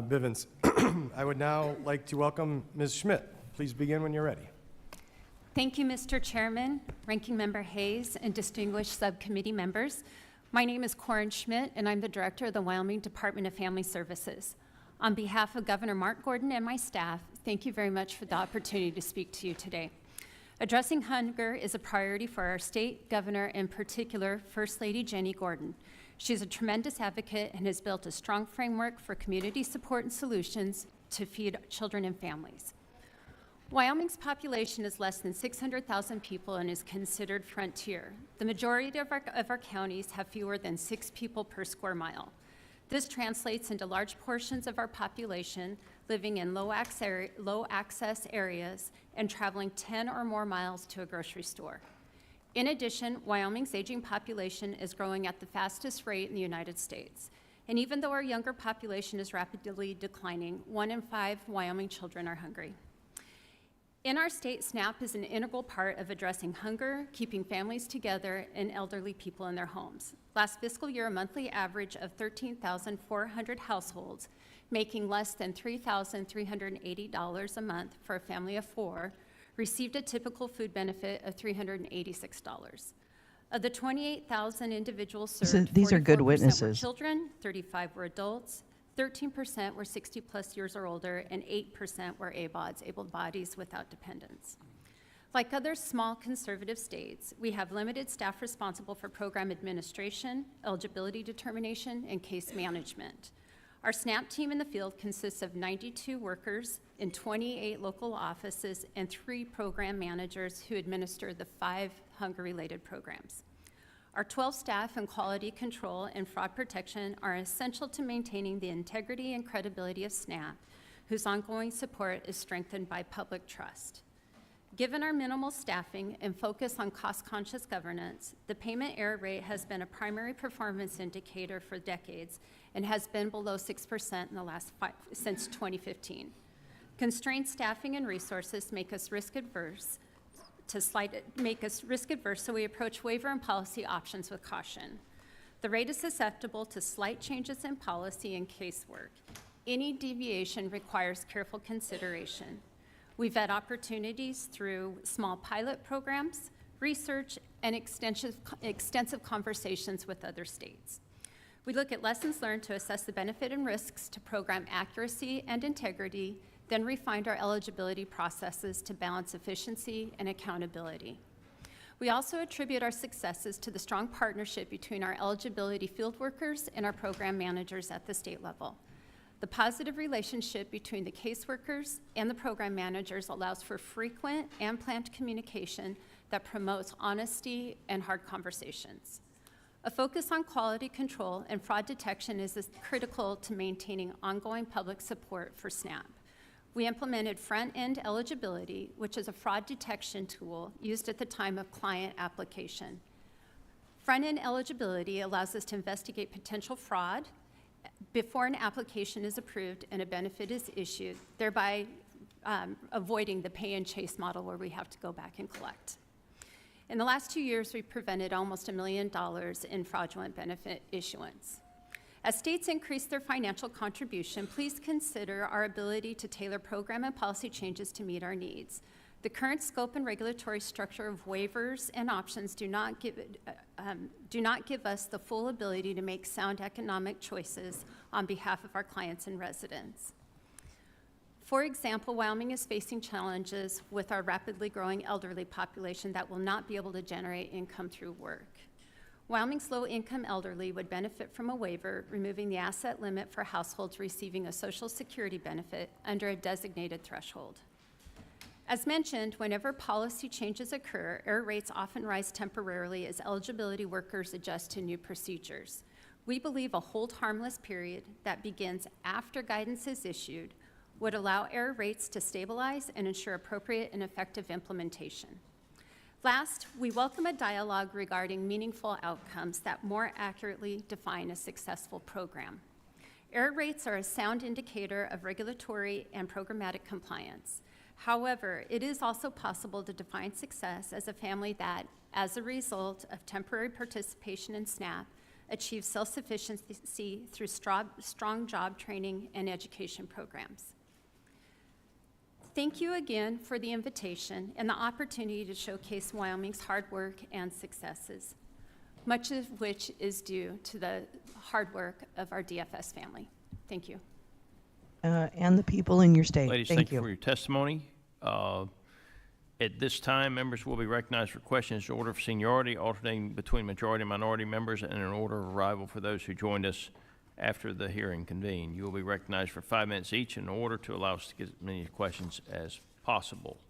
B: Bivens. I would now like to welcome Ms. Schmidt. Please begin when you're ready.
I: Thank you, Mr. Chairman, Ranking Member Hayes, and distinguished subcommittee members. My name is Corin Schmidt, and I'm the Director of the Wyoming Department of Family Services. On behalf of Governor Mark Gordon and my staff, thank you very much for the opportunity to speak to you today. Addressing hunger is a priority for our state governor, in particular, First Lady Jenny Gordon. She's a tremendous advocate and has built a strong framework for community support and solutions to feed children and families. Wyoming's population is less than 600,000 people and is considered frontier. The majority of our counties have fewer than 6 people per square mile. This translates into large portions of our population living in low access areas and traveling 10 or more miles to a grocery store. In addition, Wyoming's aging population is growing at the fastest rate in the United States. And even though our younger population is rapidly declining, 1 in 5 Wyoming children are hungry. In our state, SNAP is an integral part of addressing hunger, keeping families together, and elderly people in their homes. Last fiscal year, a monthly average of 13,400 households, making less than $3,380 a month for a family of 4, received a typical food benefit of $386. Of the 28,000 individuals served,
A: These are good
I: 44% were
A: witnesses.
I: children, 35 were adults, 13% were 60-plus years or older, and 8% were ABODs, able bodies without dependents. Like other small conservative states, we have limited staff responsible for program administration, eligibility determination, and case management. Our SNAP team in the field consists of 92 workers in 28 local offices and 3 program managers who administer the 5 hunger-related programs. Our 12 staff in quality control and fraud protection are essential to maintaining the integrity and credibility of SNAP, whose ongoing support is strengthened by public trust. Given our minimal staffing and focus on cost-conscious governance, the payment error rate has been a primary performance indicator for decades and has been below 6% in the last since 2015. Constrained staffing and resources make us risk-averse, so we approach waiver and policy options with caution. The rate is susceptible to slight changes in policy and casework. Any deviation requires careful consideration. We vet opportunities through small pilot programs, research, and extensive conversations with other states. We look at lessons learned to assess the benefit and risks to program accuracy and integrity, then refined our eligibility processes to balance efficiency and accountability. We also attribute our successes to the strong partnership between our eligibility field workers and our program managers at the state level. The positive relationship between the caseworkers and the program managers allows for frequent and planned communication that promotes honesty and hard conversations. A focus on quality control and fraud detection is critical to maintaining ongoing public support for SNAP. We implemented front-end eligibility, which is a fraud detection tool used at the time of client application. Front-end eligibility allows us to investigate potential fraud before an application is approved and a benefit is issued, thereby avoiding the pay and chase model where we have to go back and collect. In the last 2 years, we've prevented almost $1 million in fraudulent benefit issuance. As states increase their financial contribution, please consider our ability to tailor program and policy changes to meet our needs. The current scope and regulatory structure of waivers and options do not give us the full ability to make sound economic choices on behalf of our clients and residents. For example, Wyoming is facing challenges with our rapidly growing elderly population that will not be able to generate income through work. Wyoming's low-income elderly would benefit from a waiver removing the asset limit for households receiving a Social Security benefit under a designated threshold. As mentioned, whenever policy changes occur, error rates often rise temporarily as eligibility workers adjust to new procedures. We believe a hold harmless period that begins after guidance is issued would allow error rates to stabilize and ensure appropriate and effective implementation. Last, we welcome a dialogue regarding meaningful outcomes that more accurately define a successful program. Error rates are a sound indicator of regulatory and programmatic compliance. However, it is also possible to define success as a family that, as a result of temporary participation in SNAP, achieves self-sufficiency through strong job training and education programs. Thank you again for the invitation and the opportunity to showcase Wyoming's hard work and successes, much of which is due to the hard work of our DFS family. Thank you.
A: And the people in your state.
J: Ladies, thank you for your testimony. At this time, members will be recognized for questions in order of seniority, alternating between majority and minority members, and in order of arrival for those who joined us after the hearing convened. You will be recognized for 5 minutes each in order to allow us to get as many questions as possible.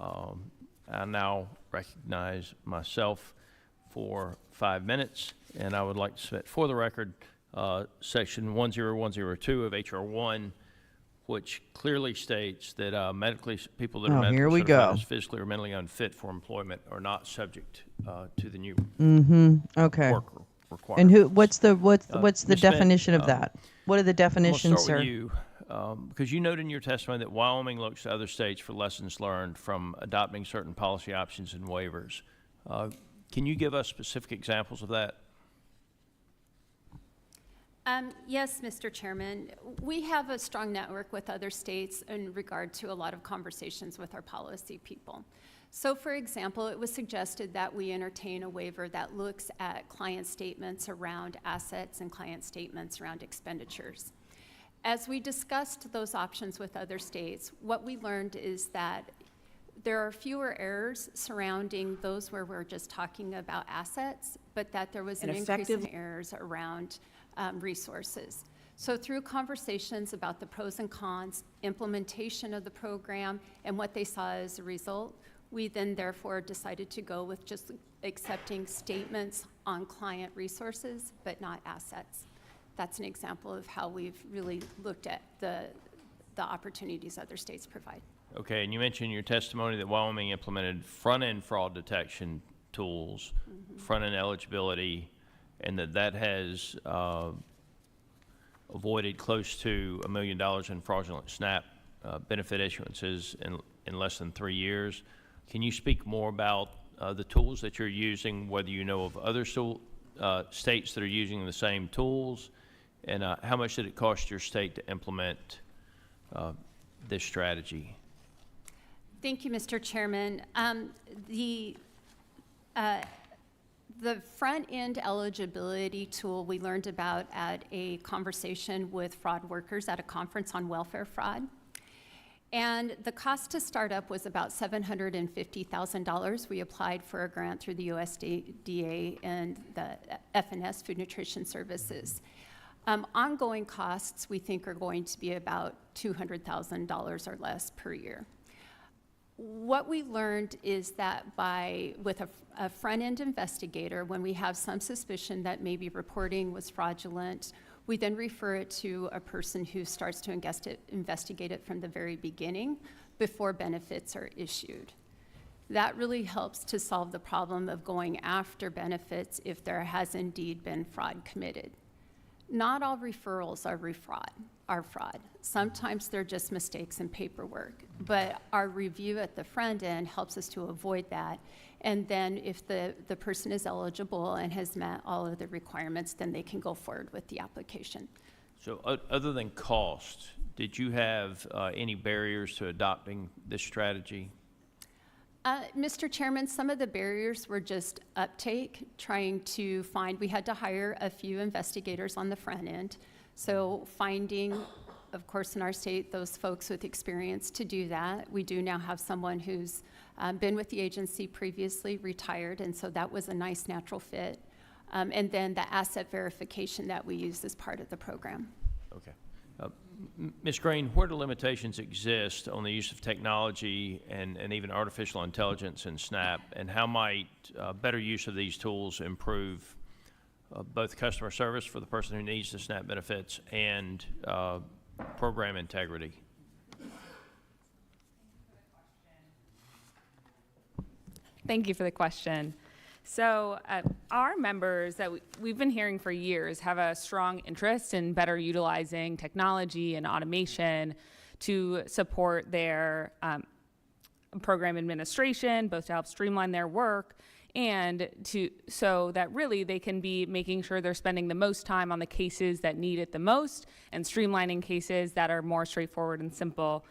J: I now recognize myself for 5 minutes, and I would like to submit for the record Section 10102 of H.R. 1, which clearly states that people that are medically certified as physically or mentally unfit for employment are not subject to the new worker requirements.
A: And what's the definition of that? What are the definitions,
J: We'll start
A: sir?
J: with you. because you noted in your testimony that Wyoming looks to other states for lessons learned from adopting certain policy options and waivers. Can you give us specific examples of that?
I: Yes, Mr. Chairman. We have a strong network with other states in regard to a lot of conversations with our policy people. So, for example, it was suggested that we entertain a waiver that looks at client statements around assets and client statements around expenditures. As we discussed those options with other states, what we learned is that there are fewer errors surrounding those where we're just talking about assets, but that there was an increase in errors around resources. So through conversations about the pros and cons, implementation of the program, and what they saw as a result, we then therefore decided to go with just accepting statements on client resources, but not assets. That's an example of how we've really looked at the opportunities other states provide.
J: Okay, and you mentioned in your testimony that Wyoming implemented front-end fraud detection tools, front-end eligibility, and that has avoided close to $1 million in fraudulent SNAP benefit issuances in less than 3 years. Can you speak more about the tools that you're using, whether you know of other states that are using the same tools, and how much did it cost your state to implement this strategy?
I: Thank you, Mr. Chairman. The front-end eligibility tool we learned about at a conversation with fraud workers at a conference on welfare fraud. And the cost to start up was about $750,000. We applied for a grant through the USDA and the FNS, Food Nutrition Services. Ongoing costs we think are going to be about $200,000 or less per year. What we learned is that with a front-end investigator, when we have some suspicion that maybe reporting was fraudulent, we then refer it to a person who starts to investigate it from the very beginning before benefits are issued. That really helps to solve the problem of going after benefits if there has indeed been fraud committed. Not all referrals are fraud. Sometimes they're just mistakes in paperwork, but our review at the front end helps us to avoid that. And then if the person is eligible and has met all of the requirements, then they can go forward with the application.
J: So other than cost, did you have any barriers to adopting this strategy?
I: Mr. Chairman, some of the barriers were just uptake, trying to find, we had to hire a few investigators on the front end. So finding, of course, in our state, those folks with experience to do that. We do now have someone who's been with the agency previously, retired, and so that was a nice natural fit. And then the asset verification that we use as part of the program.
J: Okay. Ms. Green, where do limitations exist on the use of technology and even artificial intelligence in SNAP, and how might better use of these tools improve both customer service for the person who needs the SNAP benefits and program integrity?
G: Thank you for the question. So our members that we've been hearing for years have a strong interest in better utilizing technology and automation to support their program administration, both to help streamline their work and so that really they can be making sure they're spending the most time on the cases that need it the most and streamlining cases that are more straightforward and simple.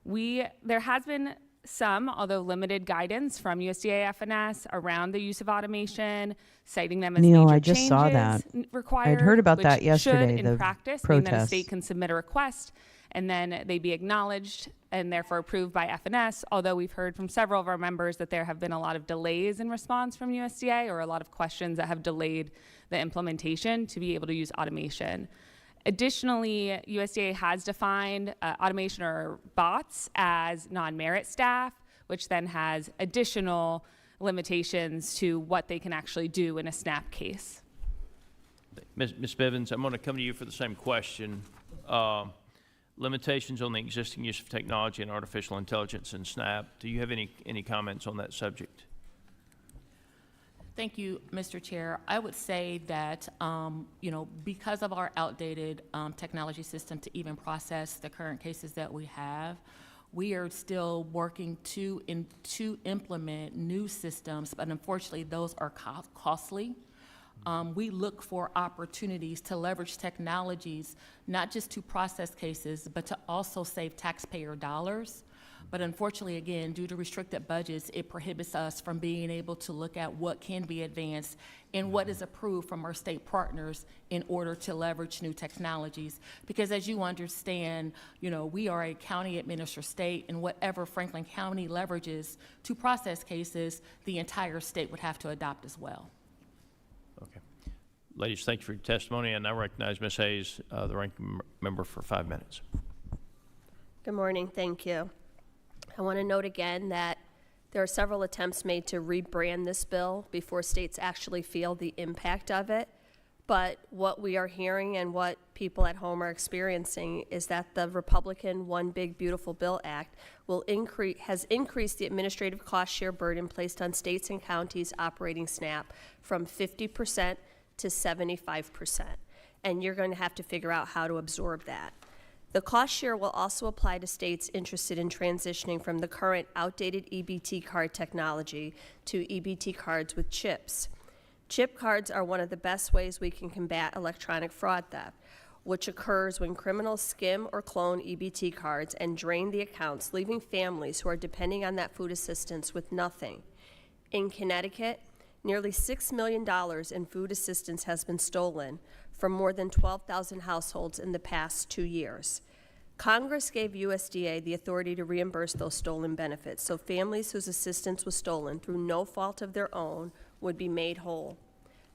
G: There has been some, although limited, guidance from USDA FNS around the use of automation, citing them as
A: Neil,
G: major
A: I just
G: changes
A: saw that.
G: required.
A: I'd heard about
G: which
A: that yesterday,
G: should, in
A: the
G: practice, mean that a
A: protests.
G: state can submit a request and then they be acknowledged and therefore approved by FNS, although we've heard from several of our members that there have been a lot of delays in response from USDA or a lot of questions that have delayed the implementation to be able to use automation. Additionally, USDA has defined automation or bots as non-merit staff, which then has additional limitations to what they can actually do in a SNAP case.
J: Ms. Bivens, I'm going to come to you for the same question. Limitations on the existing use of technology and artificial intelligence in SNAP. Do you have any comments on that subject?
H: Thank you, Mr. Chair. I would say that, because of our outdated technology system to even process the current cases that we have, we are still working to implement new systems, but unfortunately, those are costly. We look for opportunities to leverage technologies, not just to process cases, but to also save taxpayer dollars. But unfortunately, again, due to restricted budgets, it prohibits us from being able to look at what can be advanced and what is approved from our state partners in order to leverage new technologies. Because as you understand, we are a county administered state, and whatever Franklin County leverages to process cases, the entire state would have to adopt as well.
J: Okay. Ladies, thank you for your testimony. And I recognize Ms. Hayes, the ranking member, for 5 minutes.
E: Good morning. Thank you. I want to note again that there are several attempts made to rebrand this bill before states actually feel the impact of it. But what we are hearing and what people at home are experiencing is that the Republican One Big Beautiful Bill Act has increased the administrative cost share burden placed on states and counties operating SNAP from 50% to 75%. And you're going to have to figure out how to absorb that. The cost share will also apply to states interested in transitioning from the current outdated EBT card technology to EBT cards with chips. Chip cards are one of the best ways we can combat electronic fraud theft, which occurs when criminals skim or clone EBT cards and drain the accounts, leaving families who are depending on that food assistance with nothing. In Connecticut, nearly $6 million in food assistance has been stolen from more than 12,000 households in the past 2 years. Congress gave USDA the authority to reimburse those stolen benefits, so families whose assistance was stolen through no fault of their own would be made whole.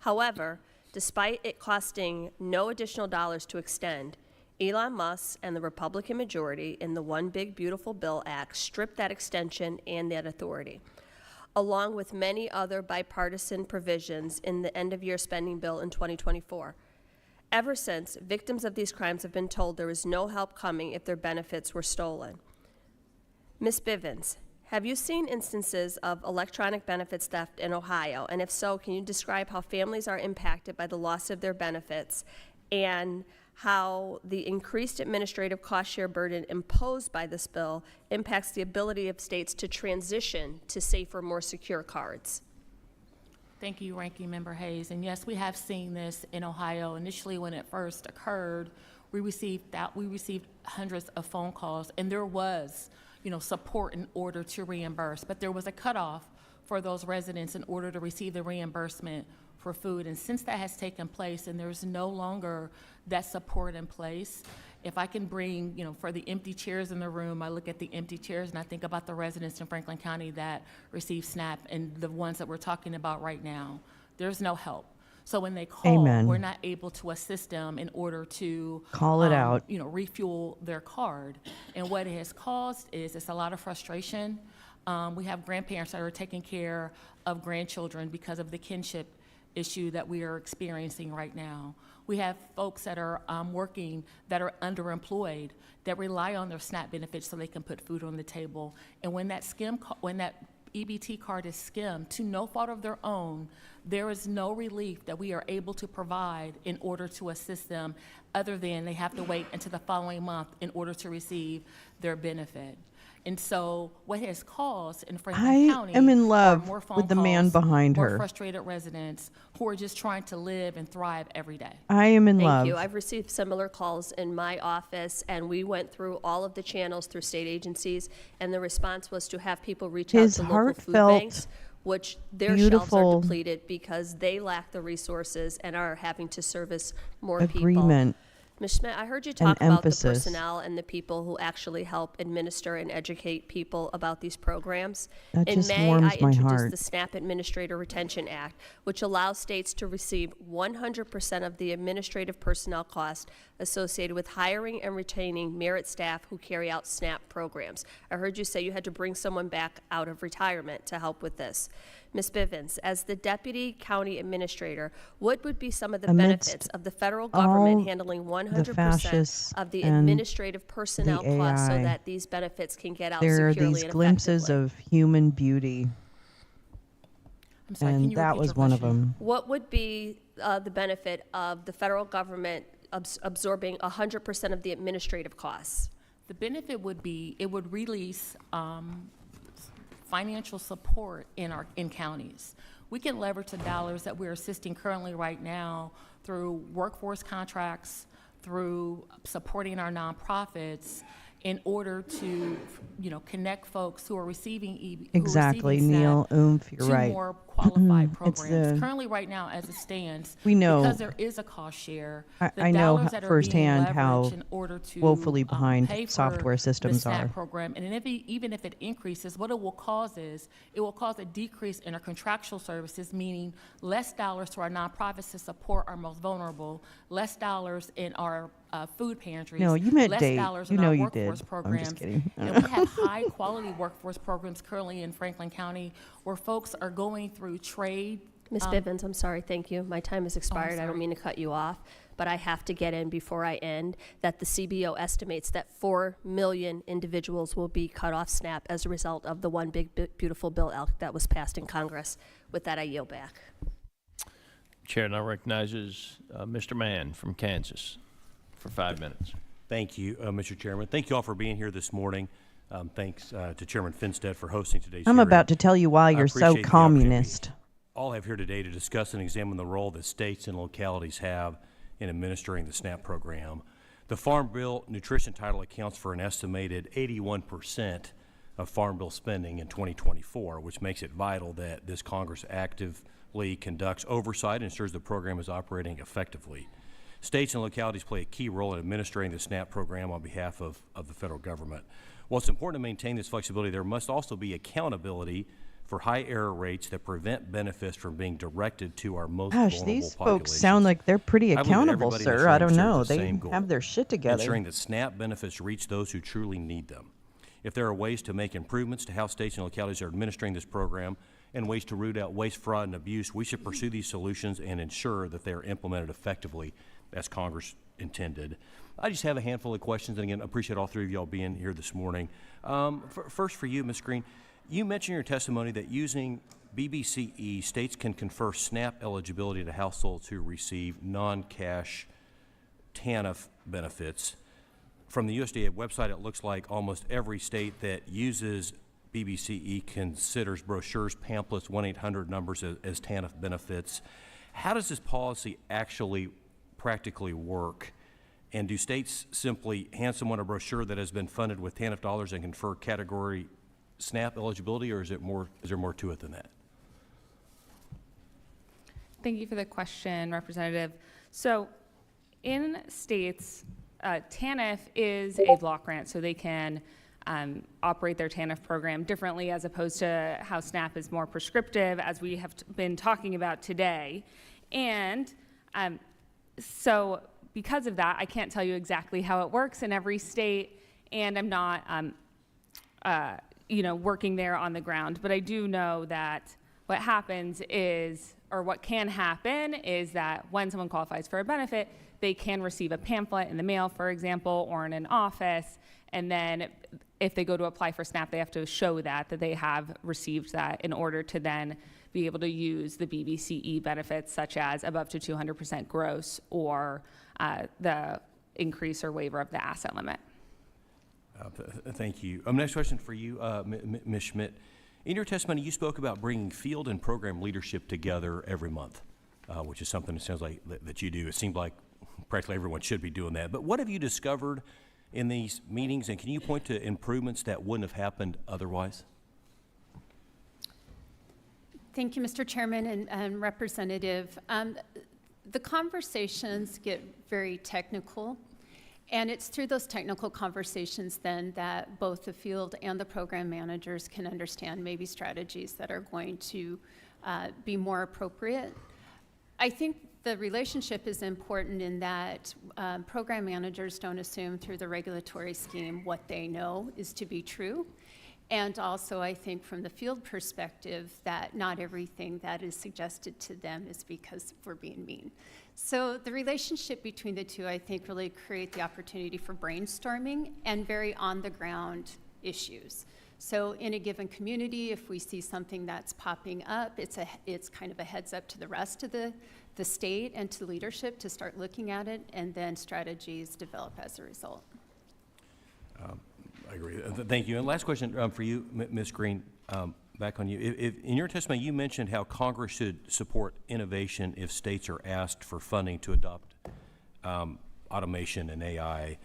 E: However, despite it costing no additional dollars to extend, Elon Musk and the Republican majority in the One Big Beautiful Bill Act stripped that extension and that authority, along with many other bipartisan provisions in the end-of-year spending bill in 2024. Ever since, victims of these crimes have been told there is no help coming if their benefits were stolen. Ms. Bivens, have you seen instances of electronic benefits theft in Ohio? And if so, can you describe how families are impacted by the loss of their benefits and how the increased administrative cost share burden imposed by this bill impacts the ability of states to transition to safer, more secure cards?
H: Thank you, Ranking Member Hayes. And yes, we have seen this in Ohio. Initially, when it first occurred, we received hundreds of phone calls, and there was, support in order to reimburse. But there was a cutoff for those residents in order to receive the reimbursement for food. And since that has taken place, and there's no longer that support in place, if I can bring, for the empty chairs in the room, I look at the empty chairs and I think about the residents in Franklin County that receive SNAP and the ones that we're talking about right now. There's no help. So when they call,
A: Amen.
H: We're not able to assist them in order to
A: call it out,
H: refuel their card. And what it has caused is it's a lot of frustration. We have grandparents that are taking care of grandchildren because of the kinship issue that we are experiencing right now. We have folks that are working that are underemployed that rely on their SNAP benefits so they can put food on the table. And when that EBT card is skimmed to no fault of their own, there is no relief that we are able to provide in order to assist them, other than they have to wait until the following month in order to receive their benefit. And so what has caused in Franklin County
A: I am in
H: are
A: love
H: more phone
A: with the man
H: calls,
A: behind
H: more
A: her.
H: frustrated residents who are just trying to live and thrive every day.
A: I am in love.
E: Thank you. I've received similar calls in my office, and we went through all of the channels through state agencies, and the response was to have people reach out to local food banks, which their shelves are depleted because they lack the resources and are having to service more people. Ms. Schmidt, I heard you talk about the personnel and the people who actually help administer and educate people about these programs. In May, I introduced the SNAP Administrator Retention Act, which allows states to receive 100% of the administrative personnel costs associated with hiring and retaining merit staff who carry out SNAP programs. I heard you say you had to bring someone back out of retirement to help with this. Ms. Bivens, as the Deputy County Administrator, what would be some of the benefits of the federal government handling 100% of the administrative personnel costs so that these benefits can get out securely and effectively?
A: There are these glimpses of human beauty.
H: I'm sorry, can
A: and
H: you
A: that
H: repeat
A: was
H: your
A: one of
H: question?
A: them.
E: What would be the benefit of the federal government absorbing 100% of the administrative costs?
H: The benefit would be, it would release financial support in counties. We can leverage the dollars that we're assisting currently right now through workforce contracts, through supporting our nonprofits, in order to, connect folks who are receiving
A: Exactly,
H: SNAP
A: Neil, you're
H: to
A: right.
H: more qualified
A: It's
H: programs.
A: the-
H: Currently, right now, as it stands,
A: We know-
H: because there is a cost share, the
A: I know
H: dollars that are being
A: firsthand how
H: leveraged in order to
A: woefully behind
H: pay for
A: software systems
H: the SNAP
A: are.
H: program, and even if it increases, what it will cause is it will cause a decrease in our contractual services, meaning less dollars to our nonprofits to support our most vulnerable, less dollars in our food pantries.
A: No, you meant
H: less
A: date.
H: dollars
A: You
H: in
A: know
H: our
A: you
H: workforce
A: did. I'm
H: programs.
A: just kidding.
H: And we have high-quality workforce programs currently in Franklin County where folks are going through trade.
E: Ms. Bivens, I'm sorry, thank you. My time has expired. I don't
H: sorry.
E: mean to cut you off, but I have to get in before I end that the CBO estimates that 4 million individuals will be cut off SNAP as a result of the One Big Beautiful Bill Act that was passed in Congress. With that, I yield back.
J: Chair now recognizes Mr. Mann from Kansas for 5 minutes.
K: Thank you, Mr. Chairman. Thank you all for being here this morning. Thanks to Chairman Finstead for hosting today's
A: I'm
K: hearing.
A: about to tell you why
K: I
A: you're so
K: appreciate the opportunity
A: communist.
K: all have here today to discuss and examine the role that states and localities have in administering the SNAP program. The Farm Bill nutrition title accounts for an estimated 81% of Farm Bill spending in 2024, which makes it vital that this Congress actively conducts oversight and ensures the program is operating effectively. States and localities play a key role in administering the SNAP program on behalf of the federal government. While it's important to maintain this flexibility, there must also be accountability for high error rates that prevent benefits from being directed to our most
A: Gosh,
K: vulnerable
A: these folks
K: populations.
A: sound like they're pretty
K: I believe that
A: accountable,
K: everybody in this
A: sir. I
K: room
A: don't
K: shares
A: know.
K: the
A: They
K: same goal,
A: have their shit together.
K: ensuring that SNAP benefits reach those who truly need them. If there are ways to make improvements to how states and localities are administering this program and ways to root out waste, fraud, and abuse, we should pursue these solutions and ensure that they are implemented effectively as Congress intended. I just have a handful of questions, and again, I appreciate all three of y'all being here this morning. First for you, Ms. Green, you mentioned in your testimony that using BBCE, states can confer SNAP eligibility to households who receive non-cash TANF benefits. From the USDA website, it looks like almost every state that uses BBCE considers brochures, pamphlets, 1-800 numbers as TANF benefits. How does this policy actually practically work? And do states simply hand someone a brochure that has been funded with TANF dollars and confer category SNAP eligibility, or is there more to it than that?
G: Thank you for the question, Representative. So in states, TANF is a block grant, so they can operate their TANF program differently as opposed to how SNAP is more prescriptive, as we have been talking about today. And so because of that, I can't tell you exactly how it works in every state, and I'm not working there on the ground. But I do know that what happens is, or what can happen is that when someone qualifies for a benefit, they can receive a pamphlet in the mail, for example, or in an office, and then if they go to apply for SNAP, they have to show that they have received that in order to then be able to use the BBCE benefits, such as above to 200% gross or the increase or waiver of the asset limit.
K: Thank you. Next question for you, Ms. Schmidt. In your testimony, you spoke about bringing field and program leadership together every month, which is something it sounds like that you do. It seems like practically everyone should be doing that. But what have you discovered in these meetings, and can you point to improvements that wouldn't have happened otherwise?
I: Thank you, Mr. Chairman and Representative. The conversations get very technical, and it's through those technical conversations then that both the field and the program managers can understand maybe strategies that are going to be more appropriate. I think the relationship is important in that program managers don't assume through the regulatory scheme what they know is to be true. And also, I think from the field perspective, that not everything that is suggested to them is because we're being mean. So the relationship between the two, I think, really create the opportunity for brainstorming and very on-the-ground issues. So in a given community, if we see something that's popping up, it's kind of a heads up to the rest of the state and to leadership to start looking at it, and then strategies develop as a result.
K: I agree. Thank you. And last question for you, Ms. Green, back on you. In your testimony, you mentioned how Congress should support innovation if states are asked for funding to adopt automation and AI.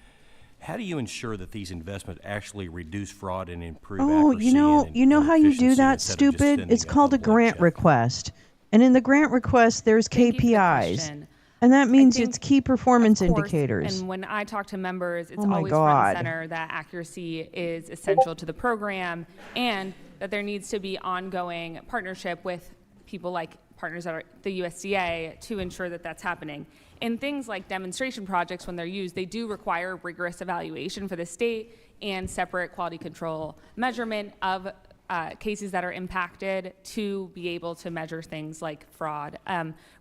K: How do you ensure that these investments actually reduce fraud and improve accuracy?
A: You know how you do
K: efficiency
A: that,
K: instead of just
A: stupid?
K: sending
A: It's called a
K: blank
A: grant
K: check?
A: request. And in the grant request, there's
G: Thank you for the
A: KPIs.
G: question.
A: And that means
G: think,
A: it's key performance
G: of course,
A: indicators.
G: And when I talk to members, it's
A: Oh my
G: always front
A: God.
G: and center that accuracy is essential to the program, and that there needs to be ongoing partnership with people like partners at the USDA to ensure that that's happening. In things like demonstration projects, when they're used, they do require rigorous evaluation for the state and separate quality control measurement of cases that are impacted to be able to measure things like fraud.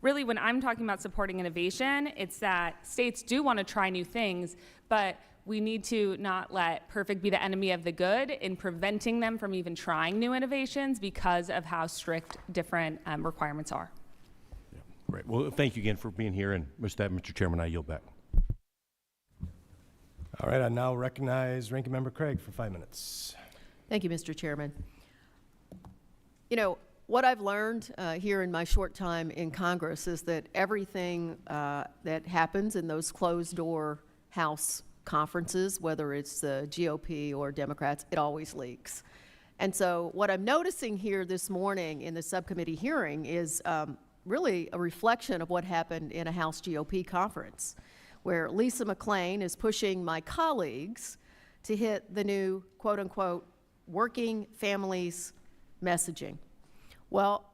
G: Really, when I'm talking about supporting innovation, it's that states do want to try new things, but we need to not let perfect be the enemy of the good in preventing them from even trying new innovations because of how strict different requirements are.
K: Yeah, great. Well, thank you again for being here, and with that, Mr. Chairman, I yield back.
B: All right, I now recognize Ranking Member Craig for 5 minutes.
F: Thank you, Mr. Chairman. You know, what I've learned here in my short time in Congress is that everything that happens in those closed-door House conferences, whether it's the GOP or Democrats, it always leaks. And so what I'm noticing here this morning in the subcommittee hearing is really a reflection of what happened in a House GOP conference, where Lisa McClain is pushing my colleagues to hit the new, quote-unquote, working families messaging. Well,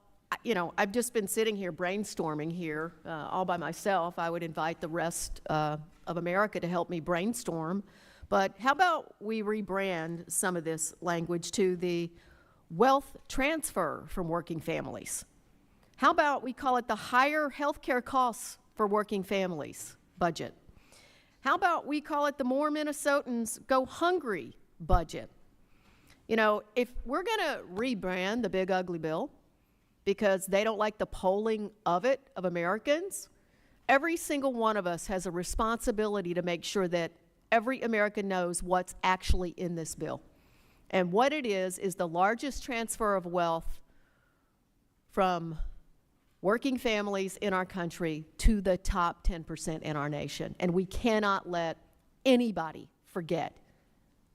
F: you know, I've just been sitting here brainstorming here all by myself. I would invite the rest of America to help me brainstorm. But how about we rebrand some of this language to the wealth transfer from working families? How about we call it the higher health care costs for working families budget? How about we call it the more Minnesotans go hungry budget? You know, if we're going to rebrand the big ugly bill because they don't like the polling of it, of Americans, every single one of us has a responsibility to make sure that every American knows what's actually in this bill. And what it is the largest transfer of wealth from working families in our country to the top 10% in our nation. And we cannot let anybody forget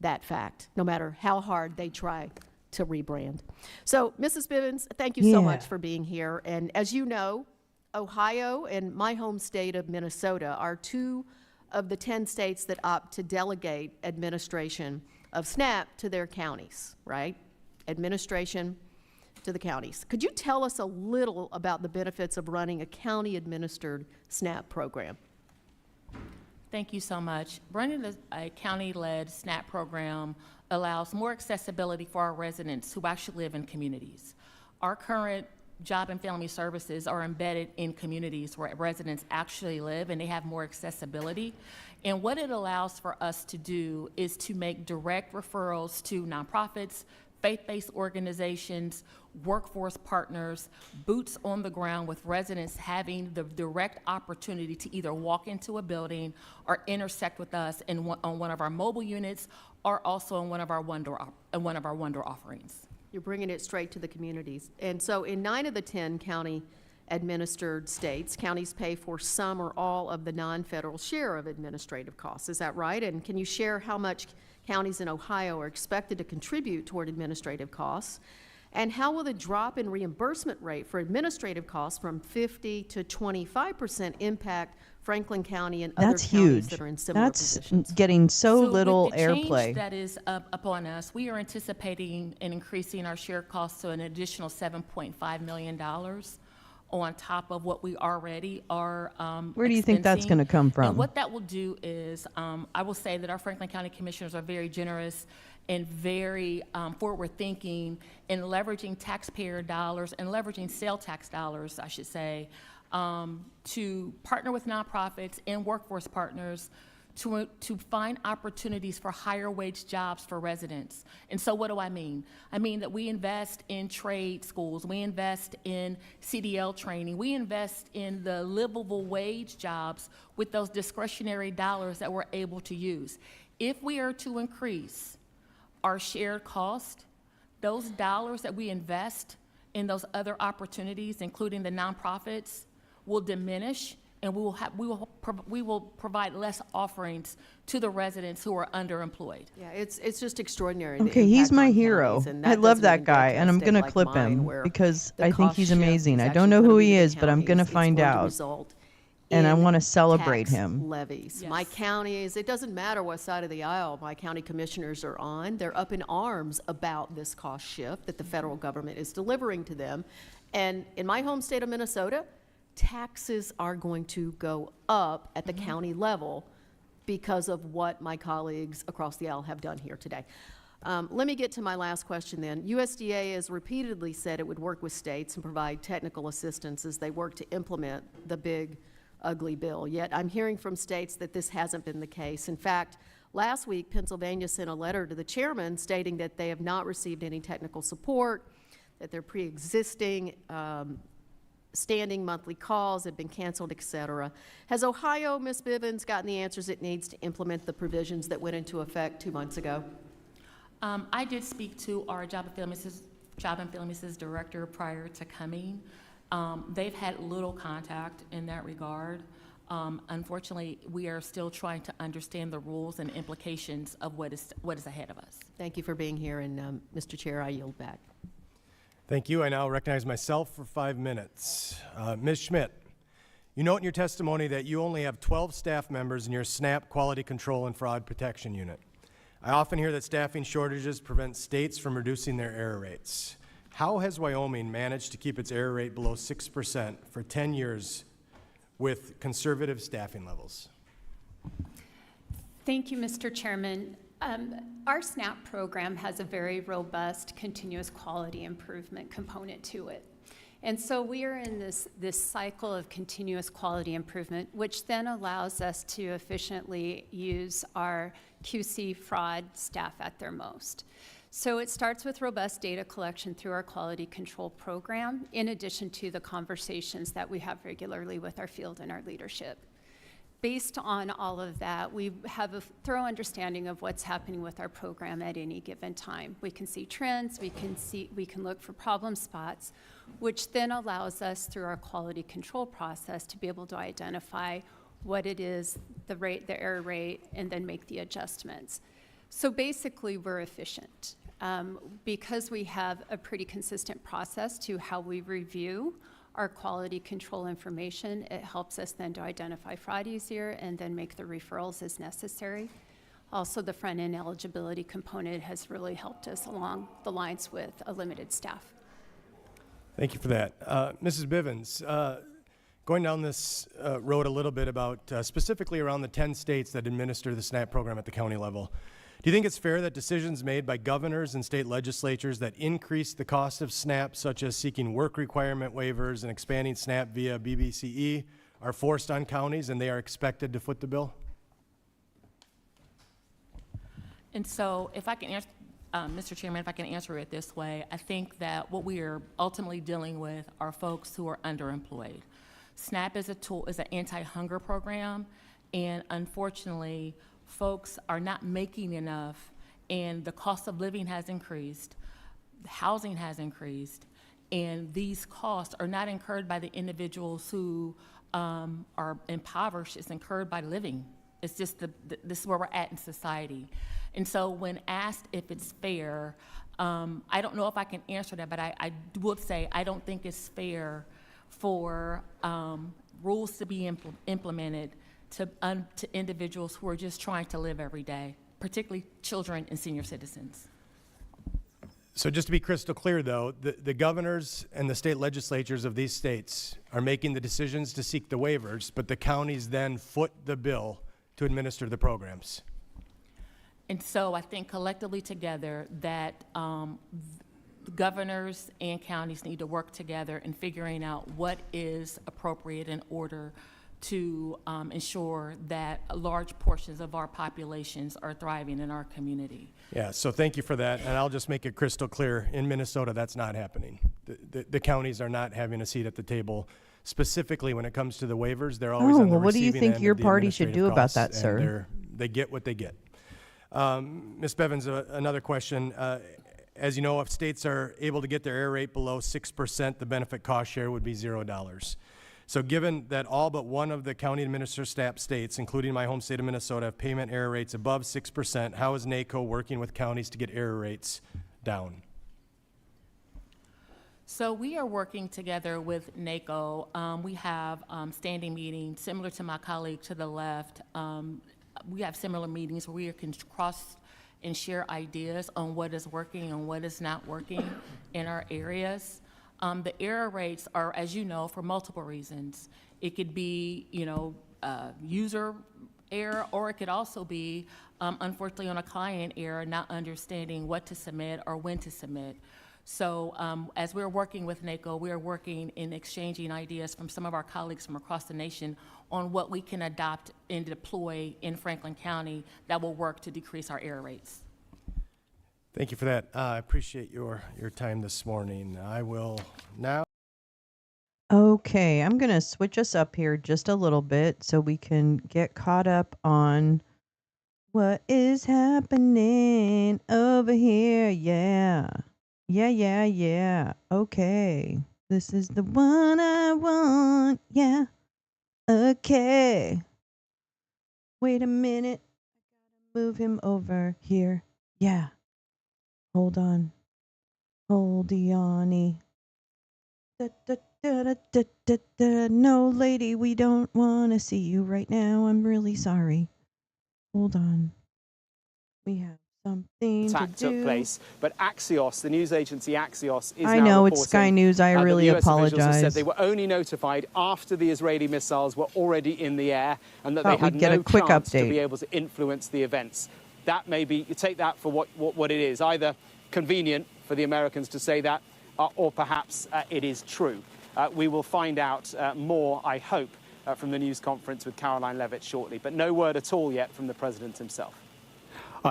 F: that fact, no matter how hard they try to rebrand. So, Mrs. Bivens, thank you so much for being here. And as you know, Ohio and my home state of Minnesota are two of the 10 states that opt to delegate administration of SNAP to their counties, right? Administration to the counties. Could you tell us a little about the benefits of running a county-administered SNAP program?
H: Thank you so much. Running a county-led SNAP program allows more accessibility for our residents who actually live in communities. Our current job and family services are embedded in communities where residents actually live, and they have more accessibility. And what it allows for us to do is to make direct referrals to nonprofits, faith-based organizations, workforce partners, boots on the ground with residents having the direct opportunity to either walk into a building or intersect with us on one of our mobile units or also on one of our Wonder offerings.
F: You're bringing it straight to the communities. And so in 9 of the 10 county-administered states, counties pay for some or all of the non-federal share of administrative costs. Is that right? And can you share how much counties in Ohio are expected to contribute toward administrative costs? And how will the drop in reimbursement rate for administrative costs from 50 to 25% impact Franklin County and other counties that are in similar positions?
A: That's getting so little
H: with the
A: airplay.
H: change that is upon us, we are anticipating and increasing our share costs to an additional $7.5 million on top of what we already are
A: Where do you think that's going to come from?
H: And what that will do is, I will say that our Franklin County Commissioners are very generous and very forward-thinking in leveraging taxpayer dollars and leveraging sales tax dollars, I should say, to partner with nonprofits and workforce partners to find opportunities for higher wage jobs for residents. And so what do I mean? I mean that we invest in trade schools, we invest in CDL training, we invest in the livable wage jobs with those discretionary dollars that we're able to use. If we are to increase our shared cost, those dollars that we invest in those other opportunities, including the nonprofits, will diminish, and we will provide less offerings to the residents who are underemployed.
F: Yeah, it's just extraordinary. the
A: Okay, he's
F: impact
A: my
F: on
A: hero.
F: counties, and
A: I
F: that
A: love
F: doesn't
A: that
F: even get
A: guy,
F: to a
A: and I'm
F: state
A: gonna
F: like
A: clip
F: mine,
A: him
F: where
A: because
F: the
A: I think
F: cost
A: he's
F: shift
A: amazing.
F: is
A: I
F: actually
A: don't know
F: gonna
A: who
F: be
A: he
F: to the
A: is, but I'm gonna
F: counties. It's
A: find
F: going to
A: out,
F: result
A: and I
F: in
A: want to celebrate
F: tax
A: him.
F: levies.
H: Yes.
F: My counties, it doesn't matter what side of the aisle my county commissioners are on, they're up in arms about this cost shift that the federal government is delivering to them. And in my home state of Minnesota, taxes are going to go up at the county level because of what my colleagues across the aisle have done here today. Let me get to my last question then. USDA has repeatedly said it would work with states and provide technical assistance as they work to implement the big, ugly bill. Yet I'm hearing from states that this hasn't been the case. In fact, last week, Pennsylvania sent a letter to the chairman stating that they have not received any technical support, that their pre-existing standing monthly calls have been canceled, et cetera. Has Ohio, Ms. Bivens, gotten the answers it needs to implement the provisions that went into effect 2 months ago?
H: I did speak to our Job and Family Services director prior to coming. They've had little contact in that regard. Unfortunately, we are still trying to understand the rules and implications of what is ahead of us.
F: Thank you for being here, and Mr. Chair, I yield back.
B: Thank you. I now recognize myself for 5 minutes. Ms. Schmidt, you note in your testimony that you only have 12 staff members in your SNAP Quality Control and Fraud Protection Unit. I often hear that staffing shortages prevent states from reducing their error rates. How has Wyoming managed to keep its error rate below 6% for 10 years with conservative staffing levels?
I: Thank you, Mr. Chairman. Our SNAP program has a very robust continuous quality improvement component to it. And so we are in this cycle of continuous quality improvement, which then allows us to efficiently use our QC fraud staff at their most. So it starts with robust data collection through our quality control program, in addition to the conversations that we have regularly with our field and our leadership. Based on all of that, we have a thorough understanding of what's happening with our program at any given time. We can see trends, we can look for problem spots, which then allows us through our quality control process to be able to identify what it is, the rate, the error rate, and then make the adjustments. So basically, we're efficient. Because we have a pretty consistent process to how we review our quality control information, it helps us then to identify fraud easier and then make the referrals as necessary. Also, the front-end eligibility component has really helped us along the lines with a limited staff.
B: Thank you for that. Mrs. Bivens, going down this road a little bit about specifically around the 10 states that administer the SNAP program at the county level, do you think it's fair that decisions made by governors and state legislatures that increase the cost of SNAP, such as seeking work requirement waivers and expanding SNAP via BBCE, are forced on counties and they are expected to foot the bill?
H: And so if I can answer, Mr. Chairman, if I can answer it this way, I think that what we are ultimately dealing with are folks who are underemployed. SNAP is a tool, is an anti-hunger program, and unfortunately, folks are not making enough, and the cost of living has increased, housing has increased, and these costs are not incurred by the individuals who are impoverished. It's incurred by living. It's just this is where we're at in society. And so when asked if it's fair, I don't know if I can answer that, but I would say I don't think it's fair for rules to be implemented to individuals who are just trying to live every day, particularly children and senior citizens.
B: So just to be crystal clear, though, the governors and the state legislatures of these states are making the decisions to seek the waivers, but the counties then foot the bill to administer the programs.
H: And so I think collectively together that governors and counties need to work together in figuring out what is appropriate in order to ensure that large portions of our populations are thriving in our community.
B: Yeah, so thank you for that, and I'll just make it crystal clear, in Minnesota, that's not happening. The counties are not having a seat at the table. Specifically, when it comes to the waivers, they're always
A: Oh,
B: on the
A: well, what do you
B: receiving
A: think
B: end
A: your
B: of the
A: party should
B: administrative
A: do about
B: costs,
A: that, sir?
B: and they get what they get. Ms. Bevins, another question. As you know, if states are able to get their error rate below 6%, the benefit cost share would be $0. So given that all but one of the county administered states, including my home state of Minnesota, have payment error rates above 6%, how is NACO working with counties to get error rates down?
H: So we are working together with NACO. We have standing meetings similar to my colleague to the left. We have similar meetings where we can cross and share ideas on what is working and what is not working in our areas. The error rates are, as you know, for multiple reasons. It could be, user error, or it could also be, unfortunately, on a client error, not understanding what to submit or when to submit. So as we're working with NACO, we're working in exchanging ideas from some of our colleagues from across the nation on what we can adopt and deploy in Franklin County that will work to decrease our error rates.
B: Thank you for that. I appreciate your time this morning. I will now.
A: Okay, I'm going to switch us up here just a little bit so we can get caught up on what is happening over here. Yeah. Yeah. Okay. This is the one I want. Yeah. Okay. Wait a minute. Move him over here. Yeah. Hold on. Hold on. No, lady, we don't want to see you right now. I'm really sorry. Hold on. We have something
L: attack
A: to do.
L: took place, but Axios, the news agency Axios, is
A: I
L: now
A: know,
L: reporting
A: it's Sky News. I
L: that
A: really
L: the US officials have
A: apologize.
L: said they were only notified after the Israeli missiles were already in the air and that they
A: Thought
L: had
A: we'd get
L: no
A: a quick
L: chance to
A: update.
L: be able to influence the events. That may be, you take that for what it is, either convenient for the Americans to say that or perhaps it is true. We will find out more, I hope, from the news conference with Caroline Levitt shortly, but no word at all yet from the president himself.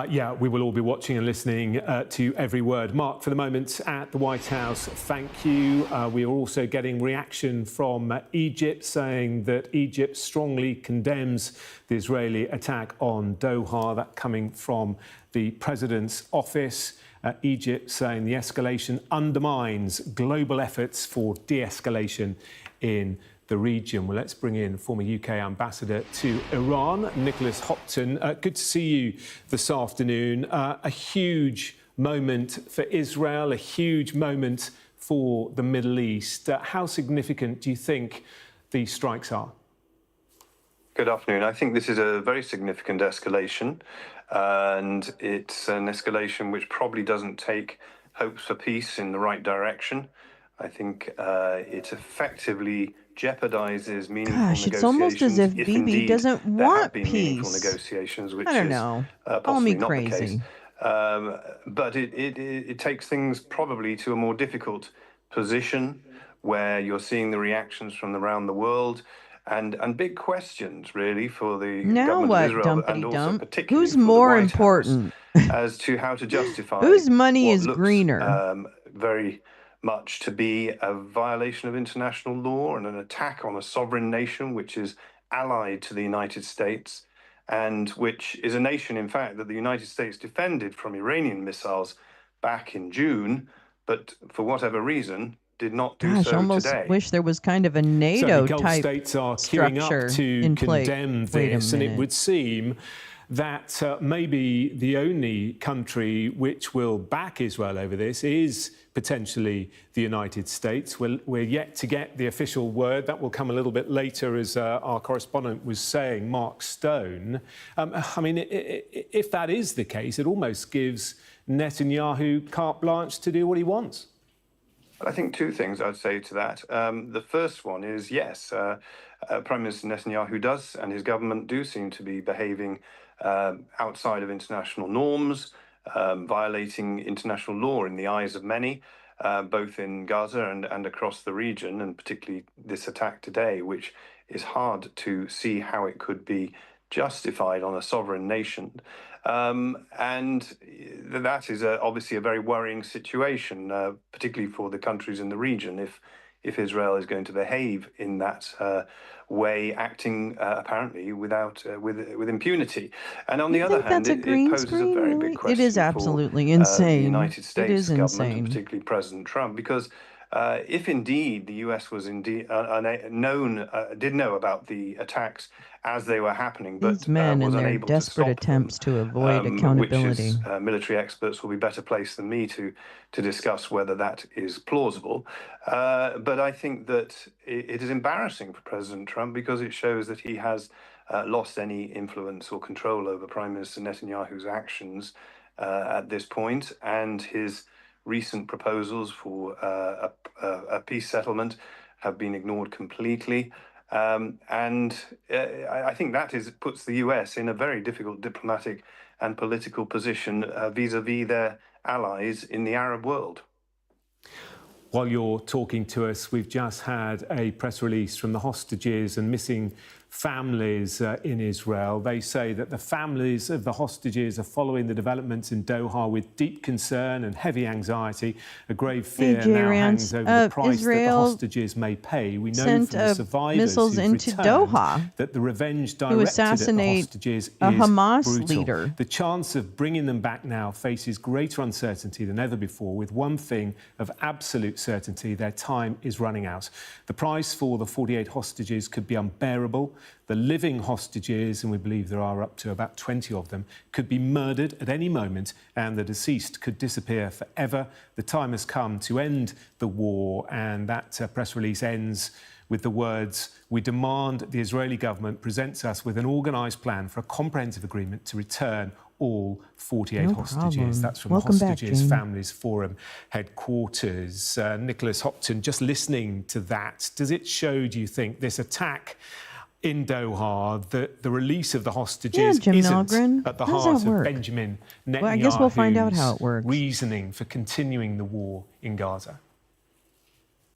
M: Yeah, we will all be watching and listening to every word. Mark, for the moment at the White House, thank you. We are also getting reaction from Egypt saying that Egypt strongly condemns the Israeli attack on Doha. That coming from the president's office. Egypt saying the escalation undermines global efforts for de-escalation in the region. Well, let's bring in former UK ambassador to Iran, Nicholas Hopton. Good to see you this afternoon. A huge moment for Israel, a huge moment for the Middle East. How significant do you think these strikes are?
N: Good afternoon. I think this is a very significant escalation, and it's an escalation which probably doesn't take hopes for peace in the right direction. I think it effectively jeopardizes meaningful
A: Gosh,
N: negotiations.
A: it's almost as if
N: if
A: Bibi
N: indeed
A: doesn't
N: there have
A: want
N: been meaningful
A: peace.
N: negotiations, which
A: I don't
N: is
A: know. Call
N: possibly
A: me
N: not the case.
A: crazy.
N: But it takes things probably to a more difficult position where you're seeing the reactions from around the world and big questions really for the
A: Now
N: government
A: what,
N: of Israel and
A: dumpity
N: also
A: dump?
N: particularly
A: Who's
N: for the
A: more
N: White
A: important?
N: House as to how to justify
A: Whose money
N: what
A: is
N: looks
A: greener?
N: very much to be a violation of international law and an attack on a sovereign nation which is allied to the United States and which is a nation, in fact, that the United States defended from Iranian missiles back in June, but for whatever reason did not do
A: Gosh,
N: so
A: almost
N: today.
A: wish there was kind of a
M: So the
A: NATO
M: Gulf
A: type
M: states are queuing up
A: structure
M: to
A: in place.
M: condemn
A: Wait a
M: this, and it
A: minute.
M: would seem that maybe the only country which will back Israel over this is potentially the United States. We're yet to get the official word. That will come a little bit later, as our correspondent was saying, Mark Stone. I mean, if that is the case, it almost gives Netanyahu carte blanche to do what he wants.
N: I think two things I'd say to that. The first one is, yes, Prime Minister Netanyahu does, and his government do seem to be behaving outside of international norms, violating international law in the eyes of many. both in Gaza and across the region, and particularly this attack today, which is hard to see how it could be justified on a sovereign nation. And that is obviously a very worrying situation, particularly for the countries in the region, if Israel is going to behave in that way, acting apparently with impunity. And on the
A: You
N: other
A: think
N: hand,
A: that's a
N: it
A: green
N: poses a
A: screen,
N: very
A: really?
N: big question
A: It is
N: for
A: absolutely
N: the
A: insane.
N: United
A: It
N: States
A: is
N: government, and
A: insane.
N: particularly President Trump, because if indeed the US was indeed did know about the attacks as they were happening, but
A: These men
N: was
A: and their
N: unable to
A: desperate
N: stop them,
A: attempts to avoid
N: which
A: accountability.
N: is military experts will be better placed than me to discuss whether that is plausible. But I think that it is embarrassing for President Trump because it shows that he has lost any influence or control over Prime Minister Netanyahu's actions at this point, and his recent proposals for a peace settlement have been ignored completely. I think that puts the US in a very difficult diplomatic and political position vis-à-vis their allies in the Arab world.
M: While you're talking to us, we've just had a press release from the hostages and missing families in Israel. They say that the families of the hostages are following the developments in Doha with deep concern and heavy anxiety. A grave fear now hangs over the price that the hostages may pay. We know from the survivors
A: missiles
M: who've
A: into
M: returned
A: Doha
M: that the revenge
A: to
M: directed
A: assassinate
M: at the hostages
A: a
M: is
A: Hamas
M: brutal.
A: leader.
M: The chance of bringing them back now faces greater uncertainty than ever before, with one thing of absolute certainty: their time is running out. The price for the 48 hostages could be unbearable. The living hostages, and we believe there are up to about 20 of them, could be murdered at any moment, and the deceased could disappear forever. The time has come to end the war, and that press release ends with the words, "We demand the Israeli government presents us with an organised plan for a comprehensive agreement to return all 48
A: No
M: hostages."
A: problem.
M: That's from
A: Welcome
M: the
A: back,
M: Hostages
A: Jane.
M: Families Forum headquarters. Nicholas Hopton, just listening to that, does it show, do you think, this attack in Doha, that the release of the hostages
A: Jim
M: isn't
A: Nalgren.
M: at the
A: How does
M: heart
A: that
M: of
A: work?
M: Benjamin Netanyahu's
A: Well, I guess we'll find out how it works.
M: reasoning for continuing the war in Gaza?